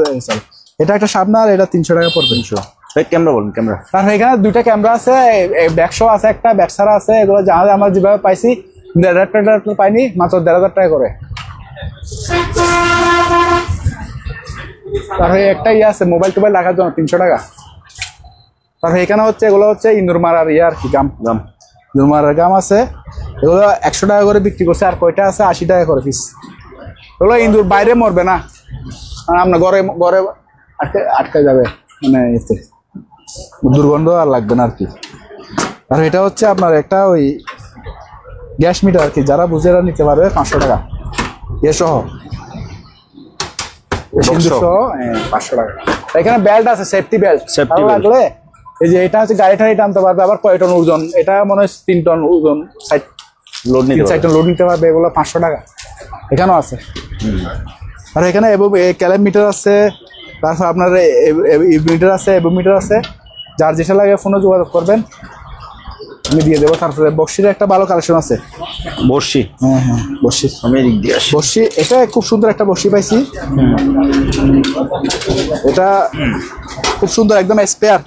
এটা একটা সামনে, আর এটা 300 টাকা পড়বে। ক্যামেরা বলুন, ক্যামেরা। তারপর এখানে দুইটা ক্যামেরা আছে, ব্যাকশো আছে, একটা ব্যাকসারা আছে, এগুলো জাহাজে আমরা যেভাবে পাইছি, পাইনি, মাত্র 1500 টাকা করে। তারপরে একটা আছে মোবাইল টোবাইল রাখার জন্য, 300 টাকা। তারপরে এখানে হচ্ছে, এগুলো হচ্ছে ইন্দুর মারার আর কি, গাম ইন্দুর মারার গাম আছে, এগুলো 100 টাকা করে বিক্রি করছে। আর কয়টা আছে 80 টাকা করে পিস, ওগুলো ইন্দুর বাইরে মরবে না, আর আপনার ঘরে ঘরে আটকে যাবে, মানে এতে দুর্গন্ধ আর লাগবে না আর কি। আর এটা হচ্ছে আপনার একটা ওই গ্যাস মিটার আর কি, যারা বুঝেরা নিতে পারবে 500 টাকা এ সহ, সিন্দুর সহ 500 টাকা। এখানে বেল্ট আছে, সেফটি বেল্ট, Safety belt। লাগলে এই যে এটা হচ্ছে গাড়ি ঠাড়ি টানতে পারবে, আবার কয় টন ওজন, এটা মনে হয় 3 টন ওজন, লোড নিতে 3-4 টন লোড নিতে পারবে, এগুলো 500 টাকা এখানেও আছে। আর এখানে ক্যালেম মিটার আছে, তারপর আপনার মিটার আছে, মিটার আছে, যার যেটা লাগে ফোনে যোগাযোগ করবেন, আমি দিয়ে দেবো। তারপরে বক্সির একটা ভালো কালেকশন আছে, বর্ষি। হ্যাঁ বক্সি, আমি এদিক দিয়ে আসি। বর্ষি এটা খুব সুন্দর একটা বর্ষি পাইছি, এটা খুব সুন্দর একদম স্পেয়ার।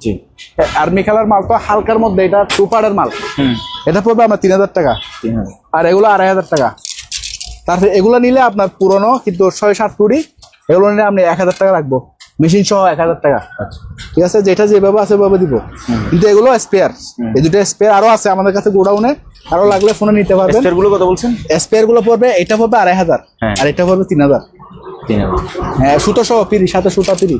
জি। আর্মি খেলার মাল তো হালকার মধ্যে, এটা সুপারের মাল, এটা পড়বে আপনার 3000 টাকা, আর এগুলো 2500 টাকা। তারপরে এগুলো নিলে আপনার পুরনো কিন্তু 6-7 কুড়ি, এগুলো নিলে আপনি 1000 টাকা রাখবো, মেশিন সহ 1000 টাকা। ঠিক আছে, যেটা যেভাবে আছে সেভাবে দিব, কিন্তু এগুলো স্পেয়ার, এই দুটো স্পেয়ার আরো আছে আমাদের কাছে গোডাউনে, আরো লাগলে ফোনে নিতে পারবেন। স্পেয়ার গুলো কত বলছেন? স্পেয়ার গুলো পড়বে, এটা পড়বে 2500, আর এটা পড়বে 3000। হ্যাঁ, সুতো সহ পিরি, সাথে সুতা পিরি।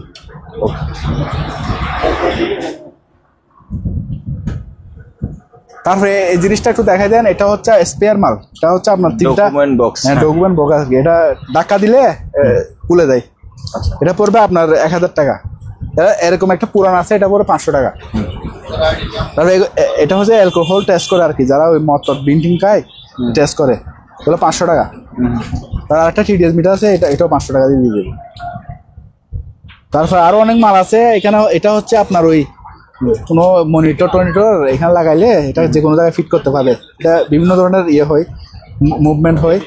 তারপরে এই জিনিসটা একটু দেখাই দেন, এটা হচ্ছে স্পেয়ার মাল, এটা হচ্ছে আপনার 3টা ডকুমেন্ট বক্স। হ্যাঁ ডকুমেন্ট বক্স আর কি, এটা ধাক্কা দিলে খুলে দেয়। এটা পড়বে আপনার 1000 টাকা। এরকম একটা পুরান আছে, এটা পড়বে 500 টাকা। তারপরে এটা হচ্ছে অ্যালকোহল টেস্ট করে আর কি, যারা ওই মদ বিন্টিং খায় টেস্ট করে, এগুলো 500 টাকা। তার একটা টিডিএস মিটার আছে, এটাও 500 টাকা দিয়ে দেবে। তারপর আরো অনেক মাল আছে এখানে, এটা হচ্ছে আপনার ওই কোনো মনিটর টনিটর এখানে লাগাইলে এটা যে কোনো জায়গায় ফিট করতে পারবে, এটা বিভিন্ন ধরনের ইয়ে হয়, মুভমেন্ট হয়,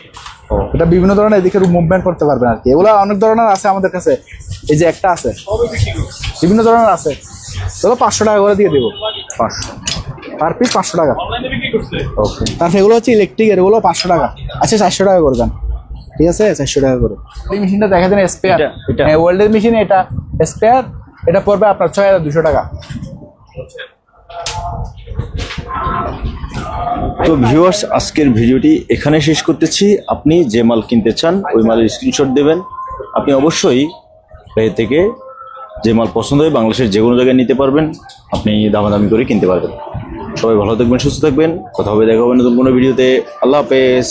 এটা বিভিন্ন ধরনের এদিকে মুভমেন্ট করতে পারবেন আর কি। এগুলো অনেক ধরনের আছে আমাদের কাছে, এই যে একটা আছে, বিভিন্ন ধরনের আছে, চলো 500 টাকা করে দিয়ে দেবো, 500 পার পিস 500 টাকা। ওকে, তারপর এগুলো হচ্ছে ইলেকট্রিক, এগুলো 500 টাকা, আচ্ছা 400 টাকা করবেন, ঠিক আছে 400 টাকা করে। এই মেশিনটা দেখা দেন স্পেয়ার, হ্যাঁ ওয়েল্ডের মেশিন, এটা স্পেয়ার, এটা পড়বে আপনার 6200 টাকা। তো ভিউয়ার্স, আজকের ভিডিওটি এখানে শেষ করতেছি। আপনি যে মাল কিনতে চান ওই মালের স্ক্রিনশট দেবেন। আপনি অবশ্যই এ থেকে যে মাল পছন্দ হয় বাংলাদেশের যে কোনো জায়গায় নিতে পারবেন, আপনি দামাদামি করে কিনতে পারবেন। সবাই ভালো থাকবেন, সুস্থ থাকবেন, কথা হবে, দেখা হবে নতুন কোনো ভিডিওতে। আল্লাহ হাফেজ।